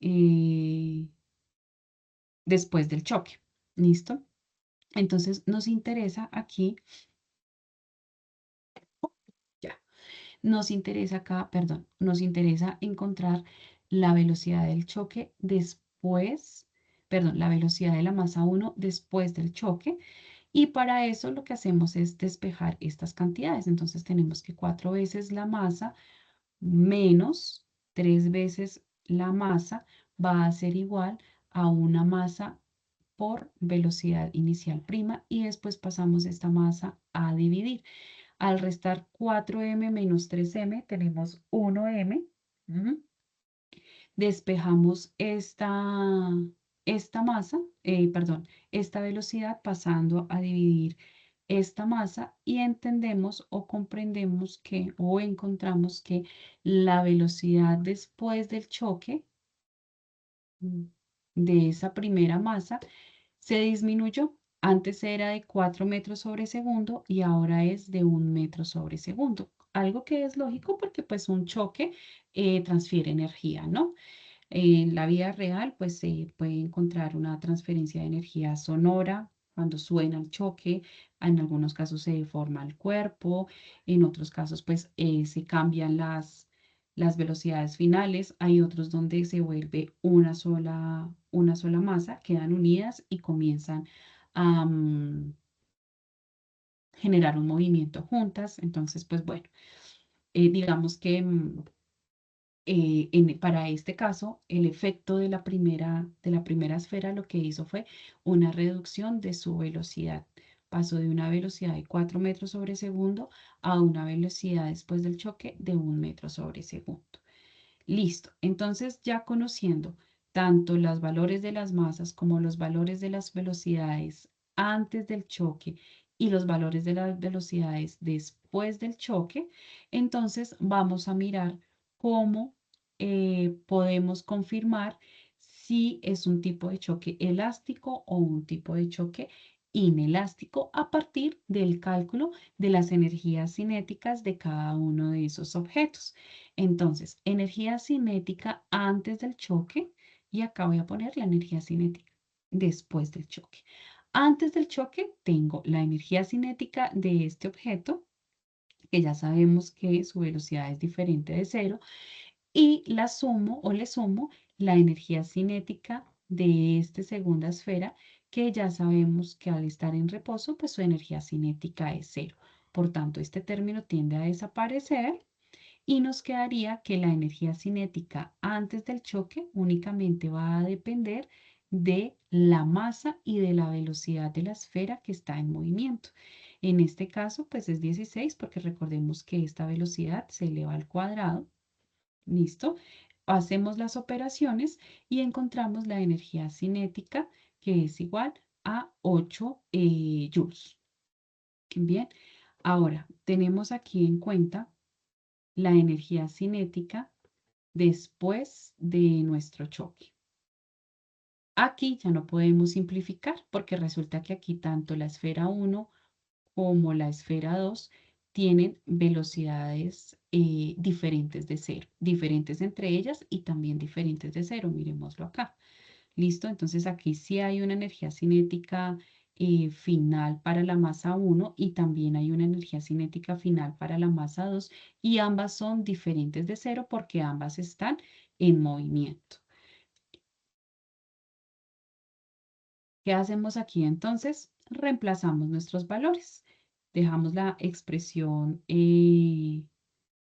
eh, después del choque. ¿Listo? Entonces nos interesa aquí, ya. Nos interesa acá, perdón, nos interesa encontrar la velocidad del choque después, perdón, la velocidad de la masa 1 después del choque. Y para eso lo que hacemos es despejar estas cantidades. Entonces tenemos que 4 veces la masa menos 3 veces la masa va a ser igual a una masa por velocidad inicial prima y después pasamos esta masa a dividir. Al restar 4m menos 3m tenemos 1m. Ujú. Despejamos esta masa, perdón, esta velocidad pasando a dividir esta masa y entendemos o comprendemos que o encontramos que la velocidad después del choque mm, de esa primera masa se disminuyó. Antes era de 4 metros sobre segundo y ahora es de 1 metro sobre segundo. Algo que es lógico porque pues un choque transfiere energía, ¿no? En la vida real, pues se puede encontrar una transferencia de energía sonora cuando suena el choque. En algunos casos se deforma el cuerpo, en otros casos, pues se cambian las velocidades finales. Hay otros donde se vuelve una sola masa, quedan unidas y comienzan a generar un movimiento juntas. Entonces, pues bueno, digamos que para este caso, el efecto de la primera esfera lo que hizo fue una reducción de su velocidad. Pasó de una velocidad de 4 metros sobre segundo a una velocidad después del choque de 1 metro sobre segundo. Listo. Entonces, ya conociendo tanto los valores de las masas como los valores de las velocidades antes del choque y los valores de las velocidades después del choque, entonces vamos a mirar cómo podemos confirmar si es un tipo de choque elástico o un tipo de choque inelástico a partir del cálculo de las energías cinéticas de cada uno de esos objetos. Entonces, energía cinética antes del choque y acá voy a poner la energía cinética después del choque. Antes del choque tengo la energía cinética de este objeto, que ya sabemos que su velocidad es diferente de cero, y la sumo o le sumo la energía cinética de esta segunda esfera, que ya sabemos que al estar en reposo, pues su energía cinética es cero. Por tanto, este término tiende a desaparecer y nos quedaría que la energía cinética antes del choque únicamente va a depender de la masa y de la velocidad de la esfera que está en movimiento. En este caso, pues es 16 porque recordemos que esta velocidad se eleva al cuadrado. ¿Listo? Hacemos las operaciones y encontramos la energía cinética que es igual a 8 joules. Bien, ahora tenemos aquí en cuenta la energía cinética después de nuestro choque. Aquí ya no podemos simplificar porque resulta que aquí tanto la esfera 1 como la esfera 2 tienen velocidades diferentes de cero, diferentes entre ellas y también diferentes de cero. Miremoslo acá. ¿Listo? Entonces aquí sí hay una energía cinética final para la masa 1 y también hay una energía cinética final para la masa 2 y ambas son diferentes de cero porque ambas están en movimiento. ¿Qué hacemos aquí entonces? Reemplazamos nuestros valores. Dejamos la expresión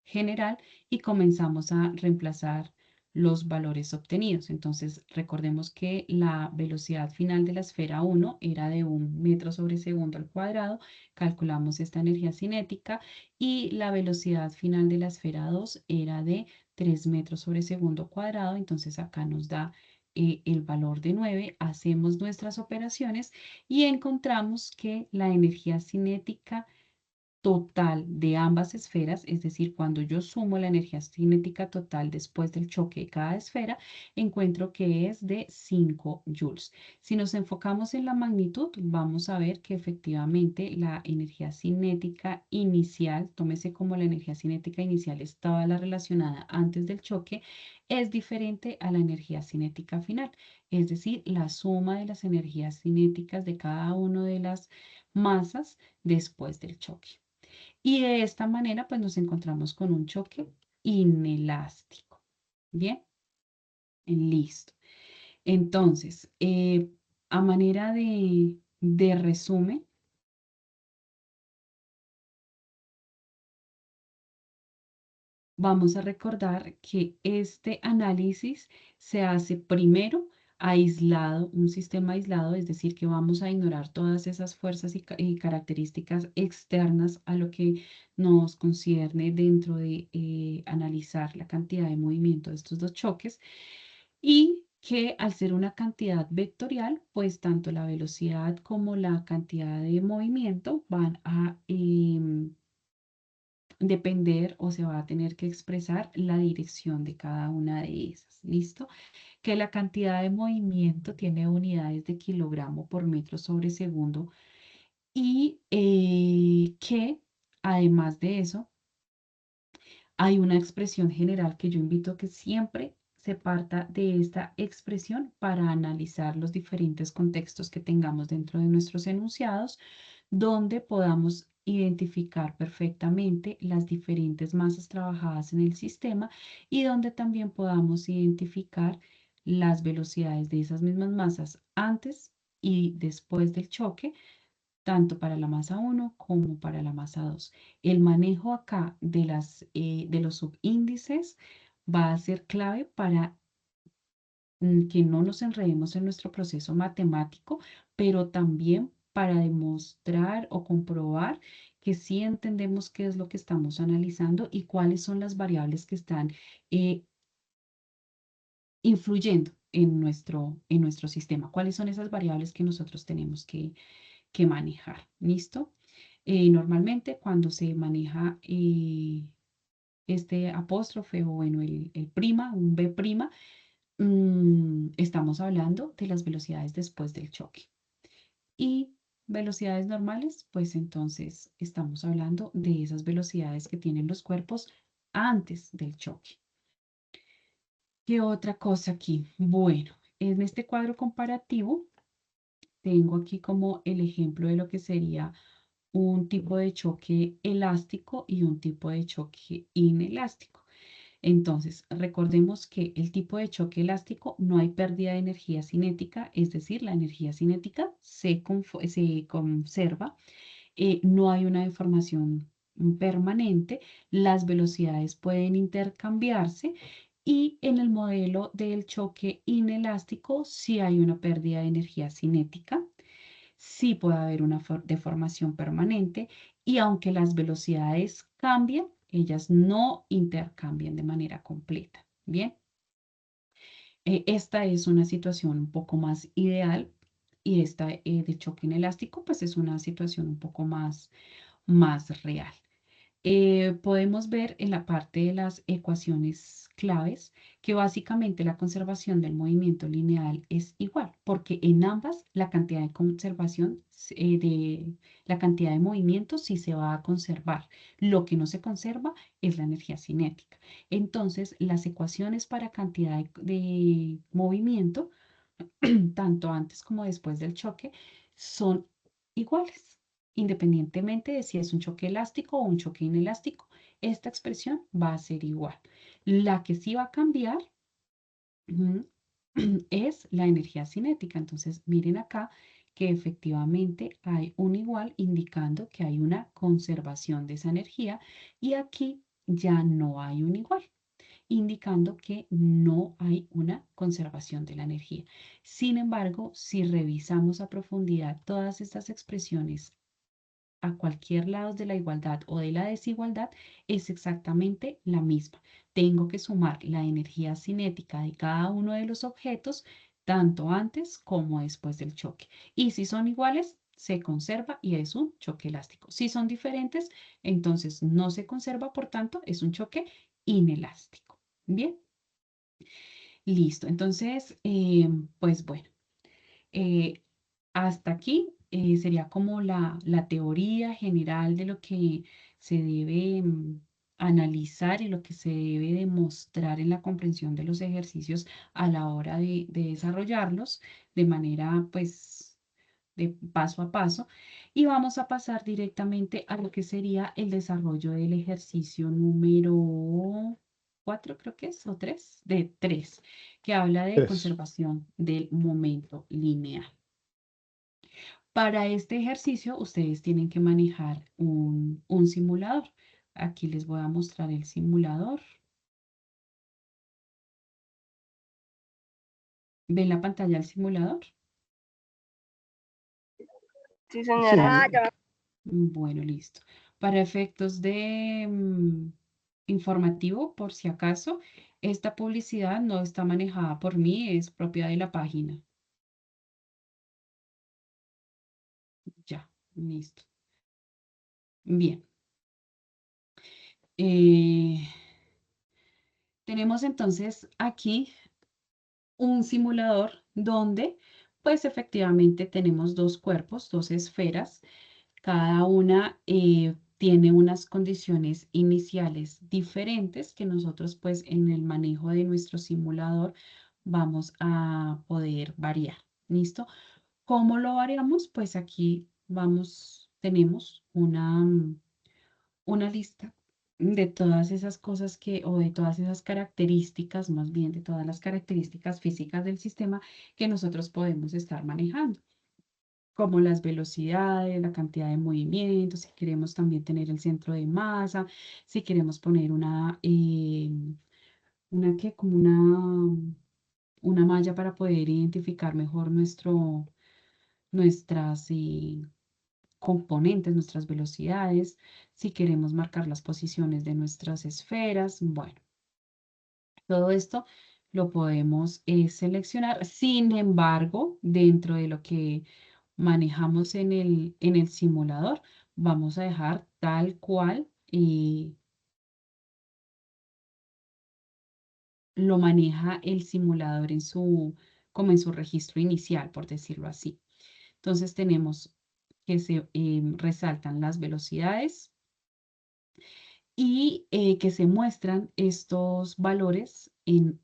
general y comenzamos a reemplazar los valores obtenidos. Entonces, recordemos que la velocidad final de la esfera 1 era de 1 metro sobre segundo al cuadrado. Calculamos esta energía cinética y la velocidad final de la esfera 2 era de 3 metros sobre segundo cuadrado. Entonces, acá nos da el valor de 9. Hacemos nuestras operaciones y encontramos que la energía cinética total de ambas esferas, es decir, cuando yo sumo la energía cinética total después del choque de cada esfera, encuentro que es de 5 joules. Si nos enfocamos en la magnitud, vamos a ver que efectivamente la energía cinética inicial, tómese como la energía cinética inicial estaba la relacionada antes del choque, es diferente a la energía cinética final, es decir, la suma de las energías cinéticas de cada una de las masas después del choque. Y de esta manera, pues nos encontramos con un choque inelástico. Bien, listo. Entonces, a manera de resumen, vamos a recordar que este análisis se hace primero aislado, un sistema aislado, es decir, que vamos a ignorar todas esas fuerzas y características externas a lo que nos concierne dentro de analizar la cantidad de movimiento de estos dos choques y que al ser una cantidad vectorial, pues tanto la velocidad como la cantidad de movimiento van a depender o se va a tener que expresar la dirección de cada una de esas. ¿Listo? Que la cantidad de movimiento tiene unidades de kilogramo por metro sobre segundo y que además de eso hay una expresión general que yo invito a que siempre se parta de esta expresión para analizar los diferentes contextos que tengamos dentro de nuestros enunciados, donde podamos identificar perfectamente las diferentes masas trabajadas en el sistema y donde también podamos identificar las velocidades de esas mismas masas antes y después del choque, tanto para la masa 1 como para la masa 2. El manejo acá de los subíndices va a ser clave para que no nos enredemos en nuestro proceso matemático, pero también para demostrar o comprobar que sí entendemos qué es lo que estamos analizando y cuáles son las variables que están eh, influyendo en nuestro sistema, cuáles son esas variables que nosotros tenemos que manejar. ¿Listo? Normalmente cuando se maneja este apóstrofe o bueno, el prima, un B prima, estamos hablando de las velocidades después del choque. Y velocidades normales, pues entonces estamos hablando de esas velocidades que tienen los cuerpos antes del choque. ¿Qué otra cosa aquí? Bueno, en este cuadro comparativo tengo aquí como el ejemplo de lo que sería un tipo de choque elástico y un tipo de choque inelástico. Entonces, recordemos que el tipo de choque elástico no hay pérdida de energía cinética, es decir, la energía cinética se conserva, no hay una deformación permanente, las velocidades pueden intercambiarse y en el modelo del choque inelástico sí hay una pérdida de energía cinética, sí puede haber una deformación permanente y aunque las velocidades cambien, ellas no intercambian de manera completa. Bien, esta es una situación un poco más ideal y esta de choque inelástico pues es una situación un poco más real. Podemos ver en la parte de las ecuaciones claves que básicamente la conservación del movimiento lineal es igual, porque en ambas la cantidad de conservación la cantidad de movimiento sí se va a conservar. Lo que no se conserva es la energía cinética. Entonces, las ecuaciones para cantidad de movimiento tanto antes como después del choque, son iguales, independientemente de si es un choque elástico o un choque inelástico. Esta expresión va a ser igual. La que sí va a cambiar ujú, es la energía cinética. Entonces, miren acá que efectivamente hay un igual indicando que hay una conservación de esa energía y aquí ya no hay un igual indicando que no hay una conservación de la energía. Sin embargo, si revisamos a profundidad todas estas expresiones a cualquier lado de la igualdad o de la desigualdad, es exactamente la misma. Tengo que sumar la energía cinética de cada uno de los objetos, tanto antes como después del choque. Y si son iguales, se conserva y es un choque elástico. Si son diferentes, entonces no se conserva, por tanto, es un choque inelástico. Bien, listo. Entonces, pues bueno, eh, hasta aquí sería como la teoría general de lo que se debe analizar y lo que se debe demostrar en la comprensión de los ejercicios a la hora de desarrollarlos de manera, pues, de paso a paso. Y vamos a pasar directamente a lo que sería el desarrollo del ejercicio número 4, creo que es, o 3, de 3, que habla de Tres. conservación del momento lineal. Para este ejercicio, ustedes tienen que manejar un simulador. Aquí les voy a mostrar el simulador. ¿Ven la pantalla del simulador? Sí, señora. Sí, Bueno, listo. Para efectos de informativo, por si acaso, esta publicidad no está manejada por mí, es propia de la página. Ya, listo. Bien. Eh, tenemos entonces aquí un simulador donde, pues efectivamente tenemos dos cuerpos, dos esferas. Cada una tiene unas condiciones iniciales diferentes que nosotros pues en el manejo de nuestro simulador vamos a poder variar. ¿Listo? ¿Cómo lo variamos? Pues aquí tenemos una lista de todas esas cosas o de todas esas características, más bien de todas las características físicas del sistema que nosotros podemos estar manejando como las velocidades, la cantidad de movimientos, si queremos también tener el centro de masa, si queremos poner como una malla para poder identificar mejor nuestras componentes, nuestras velocidades, si queremos marcar las posiciones de nuestras esferas, bueno, todo esto lo podemos seleccionar. Sin embargo, dentro de lo que manejamos en el simulador, vamos a dejar tal cual lo maneja el simulador como en su registro inicial, por decirlo así. Entonces tenemos que se resaltan las velocidades y que se muestran estos valores en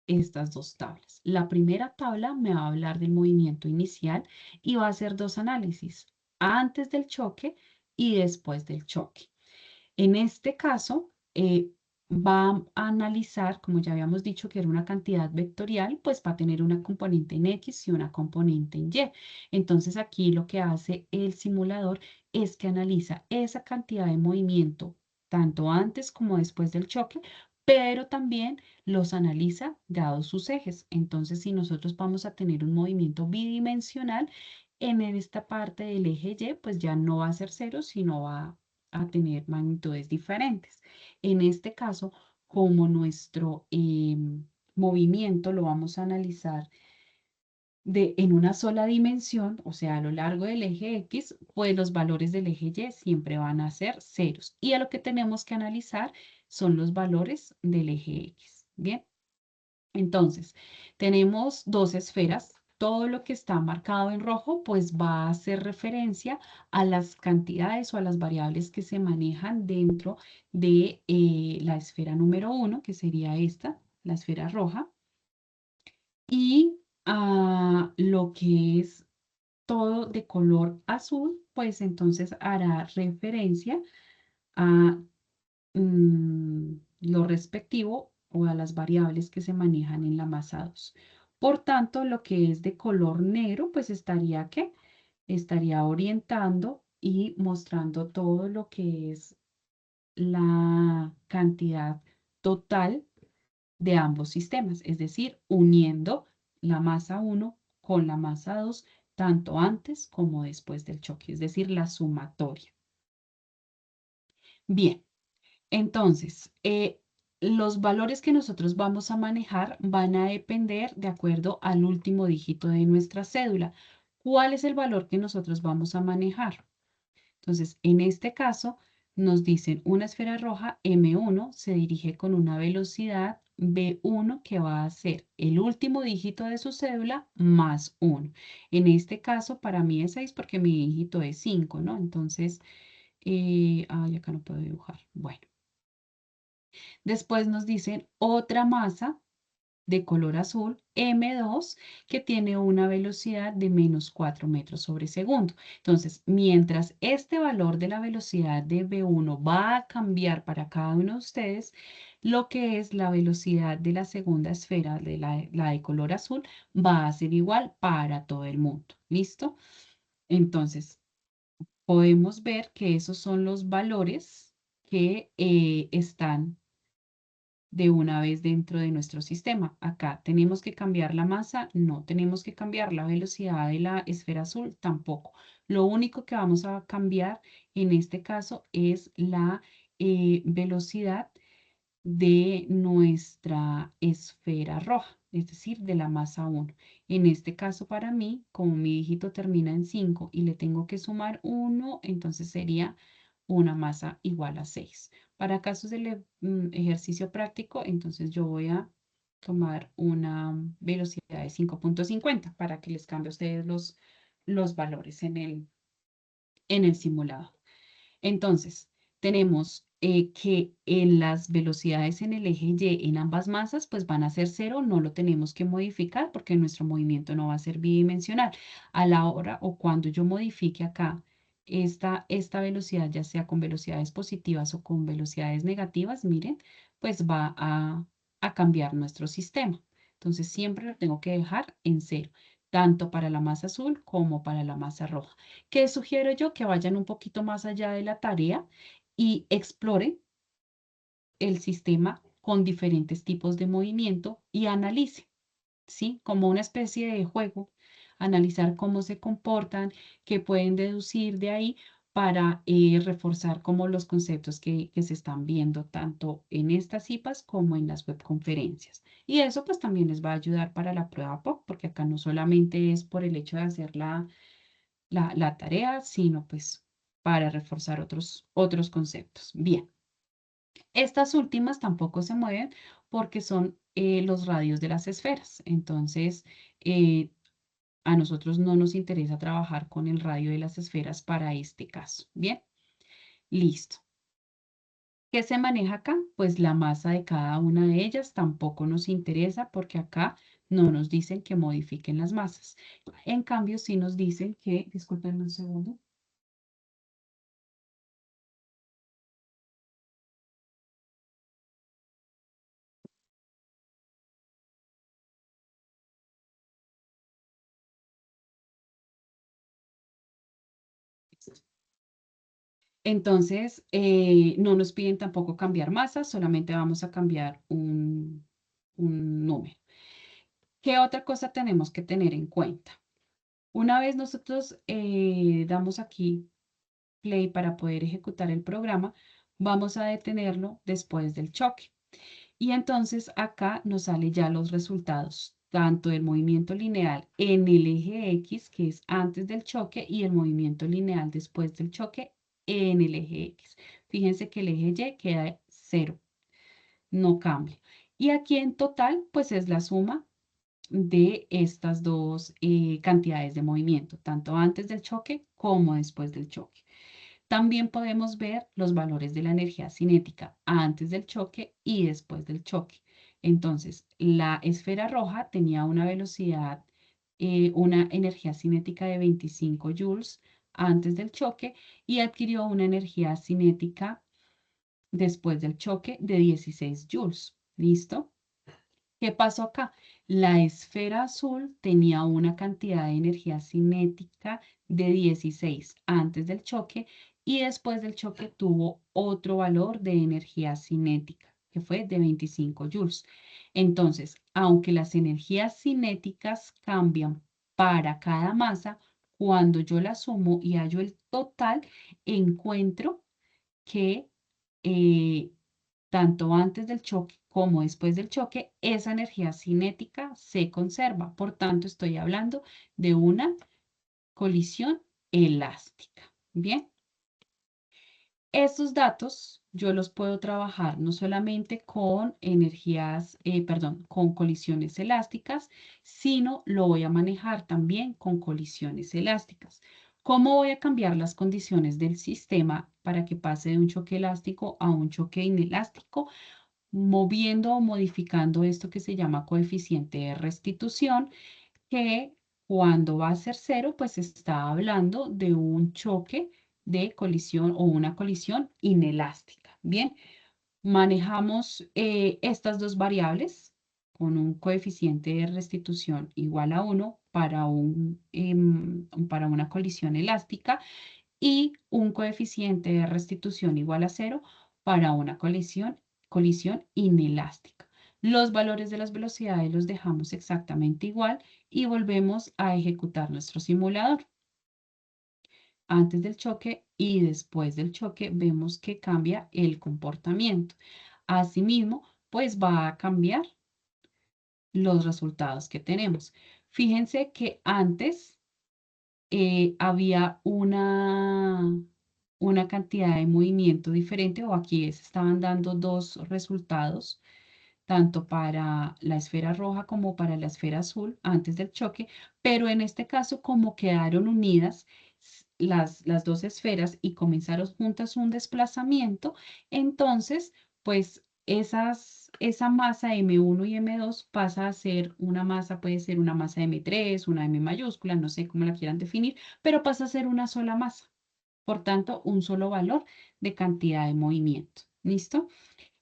estas dos tablas. La primera tabla me va a hablar del movimiento inicial y va a hacer dos análisis, antes del choque y después del choque. En este caso, va a analizar, como ya habíamos dicho que era una cantidad vectorial, pues va a tener una componente en X y una componente en Y. Entonces aquí lo que hace el simulador es que analiza esa cantidad de movimiento, tanto antes como después del choque, pero también los analiza dados sus ejes. Entonces, si nosotros vamos a tener un movimiento bidimensional, en esta parte del eje Y, pues ya no va a ser cero, sino va a tener magnitudes diferentes. En este caso, como nuestro movimiento lo vamos a analizar en una sola dimensión, o sea, a lo largo del eje X, pues los valores del eje Y siempre van a ser ceros. Y a lo que tenemos que analizar son los valores del eje X. Bien. Entonces, tenemos dos esferas. Todo lo que está marcado en rojo, pues va a hacer referencia a las cantidades o a las variables que se manejan dentro de la esfera número 1, que sería esta, la esfera roja, y lo que es todo de color azul, pues entonces hará referencia a lo respectivo o a las variables que se manejan en la masa 2. Por tanto, lo que es de color negro, pues estaría ¿qué? Estaría orientando y mostrando todo lo que es la cantidad total de ambos sistemas, es decir, uniendo la masa 1 con la masa 2, tanto antes como después del choque, es decir, la sumatoria. Bien. Entonces, los valores que nosotros vamos a manejar van a depender de acuerdo al último dígito de nuestra cédula. ¿Cuál es el valor que nosotros vamos a manejar? Entonces, en este caso, nos dicen una esfera roja M1 se dirige con una velocidad V1 que va a ser el último dígito de su cédula más 1. En este caso, para mí es 6 porque mi dígito es 5, ¿no? Entonces, acá no puedo dibujar. Bueno. Después nos dicen otra masa de color azul, M2, que tiene una velocidad de menos 4 metros sobre segundo. Entonces, mientras este valor de la velocidad de V1 va a cambiar para cada uno de ustedes, lo que es la velocidad de la segunda esfera, de la de color azul, va a ser igual para todo el mundo. ¿Listo? Entonces, podemos ver que esos son los valores que están de una vez dentro de nuestro sistema. Acá tenemos que cambiar la masa, no tenemos que cambiar la velocidad de la esfera azul, tampoco. Lo único que vamos a cambiar en este caso es la velocidad de nuestra esfera roja, es decir, de la masa 1. En este caso para mí, como mi dígito termina en 5 y le tengo que sumar 1, entonces sería una masa igual a 6. Para casos del ejercicio práctico, entonces yo voy a tomar una velocidad de 5.50 para que les cambie a ustedes los valores en el simulado. Entonces, tenemos que en las velocidades en el eje Y en ambas masas, pues van a ser 0, no lo tenemos que modificar porque nuestro movimiento no va a ser bidimensional. A la hora o cuando yo modifique acá esta velocidad, ya sea con velocidades positivas o con velocidades negativas, miren, pues va a cambiar nuestro sistema. Entonces, siempre lo tengo que dejar en 0, tanto para la masa azul como para la masa roja. ¿Qué sugiero yo? Que vayan un poquito más allá de la tarea y exploren el sistema con diferentes tipos de movimiento y analicen, ¿sí? Como una especie de juego, analizar cómo se comportan, qué pueden deducir de ahí para reforzar como los conceptos que se están viendo tanto en estas IPAs como en las webconferencias. Y eso pues también les va a ayudar para la prueba POC, porque acá no solamente es por el hecho de hacer la tarea, sino pues para reforzar otros conceptos. Bien, estas últimas tampoco se mueven porque son los radios de las esferas. Entonces, eh, a nosotros no nos interesa trabajar con el radio de las esferas para este caso. Bien, listo. ¿Qué se maneja acá? Pues la masa de cada una de ellas tampoco nos interesa porque acá no nos dicen que modifiquen las masas. En cambio, sí nos dicen que, disculpen un segundo. Entonces, no nos piden tampoco cambiar masa, solamente vamos a cambiar un número. ¿Qué otra cosa tenemos que tener en cuenta? Una vez nosotros damos aquí play para poder ejecutar el programa, vamos a detenerlo después del choque. Y entonces acá nos salen ya los resultados, tanto del movimiento lineal en el eje X, que es antes del choque, y el movimiento lineal después del choque en el eje X. Fíjense que el eje Y queda 0, no cambia. Y aquí en total, pues es la suma de estas dos cantidades de movimiento, tanto antes del choque como después del choque. También podemos ver los valores de la energía cinética antes del choque y después del choque. Entonces, la esfera roja tenía una velocidad, una energía cinética de 25 joules antes del choque y adquirió una energía cinética después del choque de 16 joules. ¿Listo? ¿Qué pasó acá? La esfera azul tenía una cantidad de energía cinética de 16 antes del choque y después del choque tuvo otro valor de energía cinética, que fue de 25 joules. Entonces, aunque las energías cinéticas cambian para cada masa, cuando yo la sumo y hallo el total, encuentro que eh, tanto antes del choque como después del choque, esa energía cinética se conserva. Por tanto, estoy hablando de una colisión elástica. Bien, estos datos yo los puedo trabajar no solamente con energías, perdón, con colisiones elásticas, sino lo voy a manejar también con colisiones elásticas. ¿Cómo voy a cambiar las condiciones del sistema para que pase de un choque elástico a un choque inelástico? moviendo o modificando esto que se llama coeficiente de restitución, que cuando va a ser cero, pues está hablando de un choque de colisión o una colisión inelástica. Bien, manejamos estas dos variables con un coeficiente de restitución igual a 1 para una colisión elástica y un coeficiente de restitución igual a 0 para una colisión inelástica. Los valores de las velocidades los dejamos exactamente igual y volvemos a ejecutar nuestro simulador. Antes del choque y después del choque vemos que cambia el comportamiento. Asimismo, pues va a cambiar los resultados que tenemos. Fíjense que antes había una cantidad de movimiento diferente, o aquí se estaban dando dos resultados, tanto para la esfera roja como para la esfera azul antes del choque, pero en este caso, como quedaron unidas las dos esferas y comenzaron juntas un desplazamiento, entonces, pues esa masa M1 y M2 pasa a ser una masa, puede ser una masa M3, una M mayúscula, no sé cómo la quieran definir, pero pasa a ser una sola masa. Por tanto, un solo valor de cantidad de movimiento. ¿Listo?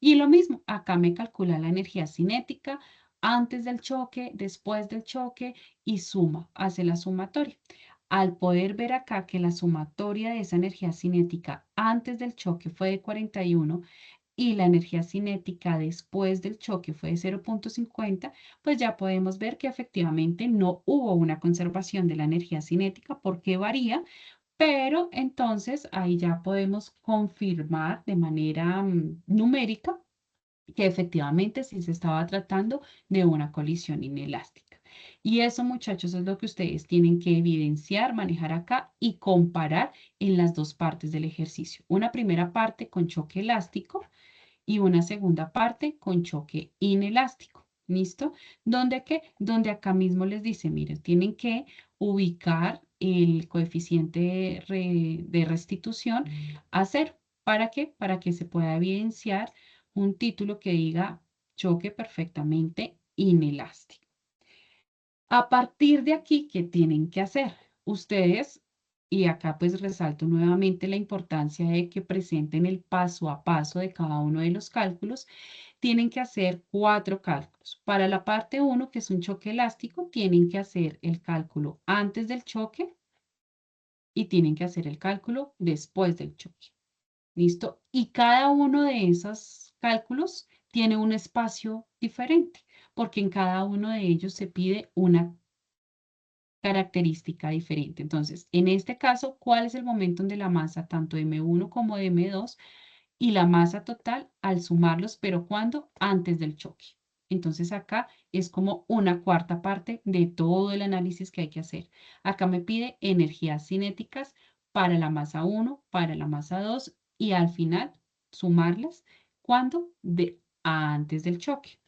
Y lo mismo, acá me calcula la energía cinética antes del choque, después del choque y suma, hace la sumatoria. Al poder ver acá que la sumatoria de esa energía cinética antes del choque fue de 41 y la energía cinética después del choque fue de 0,50, pues ya podemos ver que efectivamente no hubo una conservación de la energía cinética porque varía, pero entonces ahí ya podemos confirmar de manera numérica que efectivamente sí se estaba tratando de una colisión inelástica. Y eso, muchachos, es lo que ustedes tienen que evidenciar, manejar acá y comparar en las dos partes del ejercicio. Una primera parte con choque elástico y una segunda parte con choque inelástico. ¿Listo? ¿Dónde qué? Donde acá mismo les dice, miren, tienen que ubicar el coeficiente de restitución a 0. ¿Para qué? Para que se pueda evidenciar un título que diga choque perfectamente inelástico. A partir de aquí, ¿qué tienen que hacer? Ustedes, y acá pues resalto nuevamente la importancia de que presenten el paso a paso de cada uno de los cálculos, tienen que hacer 4 cálculos. Para la parte 1, que es un choque elástico, tienen que hacer el cálculo antes del choque y tienen que hacer el cálculo después del choque. ¿Listo? Y cada uno de esos cálculos tiene un espacio diferente, porque en cada uno de ellos se pide una característica diferente. Entonces, en este caso, ¿cuál es el momento de la masa tanto de M1 como de M2 y la masa total al sumarlos, pero cuando? Antes del choque. Entonces acá es como una cuarta parte de todo el análisis que hay que hacer. Acá me pide energías cinéticas para la masa 1, para la masa 2 y al final sumarlas cuando antes del choque.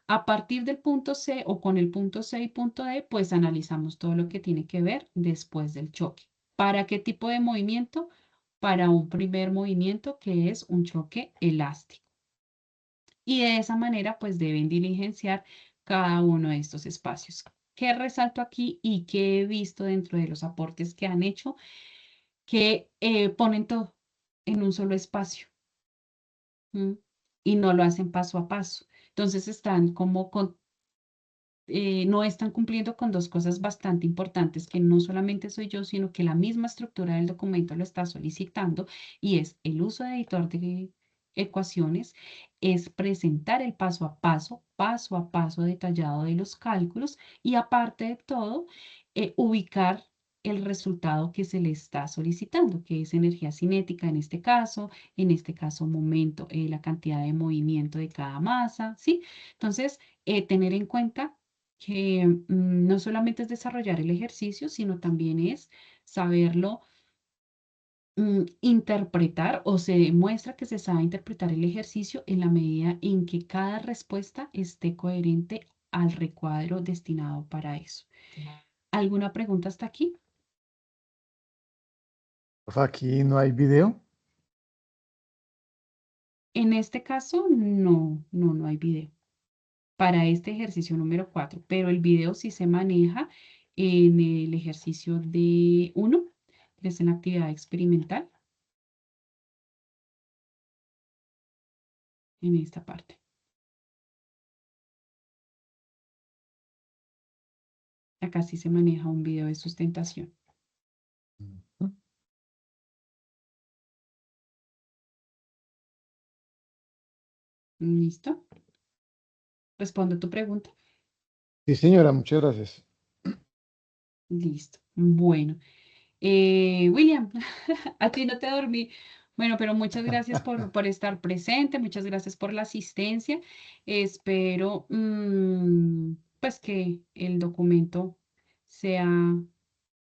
A partir del punto C o con el punto C y punto D, pues analizamos todo lo que tiene que ver después del choque. ¿Para qué tipo de movimiento? Para un primer movimiento que es un choque elástico. Y de esa manera, pues deben diligenciar cada uno de estos espacios. ¿Qué resalto aquí y qué he visto dentro de los aportes que han hecho? Que ponen todo en un solo espacio. Y no lo hacen paso a paso. Entonces están como no están cumpliendo con dos cosas bastante importantes que no solamente soy yo, sino que la misma estructura del documento lo está solicitando y es el uso de editor de ecuaciones, es presentar el paso a paso detallado de los cálculos y aparte de todo, ubicar el resultado que se le está solicitando, que es energía cinética en este caso momento, la cantidad de movimiento de cada masa, ¿sí? Entonces, tener en cuenta que no solamente es desarrollar el ejercicio, sino también es saberlo interpretar o se demuestra que se sabe interpretar el ejercicio en la medida en que cada respuesta esté coherente al recuadro destinado para eso. ¿Alguna pregunta hasta aquí? Aquí no hay video. En este caso, no hay video para este ejercicio número 4, pero el video sí se maneja en el ejercicio de 1, que es en la actividad experimental, en esta parte. Acá sí se maneja un video de sustentación. ¿Listo? Respondo tu pregunta. Sí, señora, muchas gracias. Listo. Bueno. William, a ti no te dormí. Bueno, pero muchas gracias por estar presente, muchas gracias por la asistencia. Espero pues que el documento sea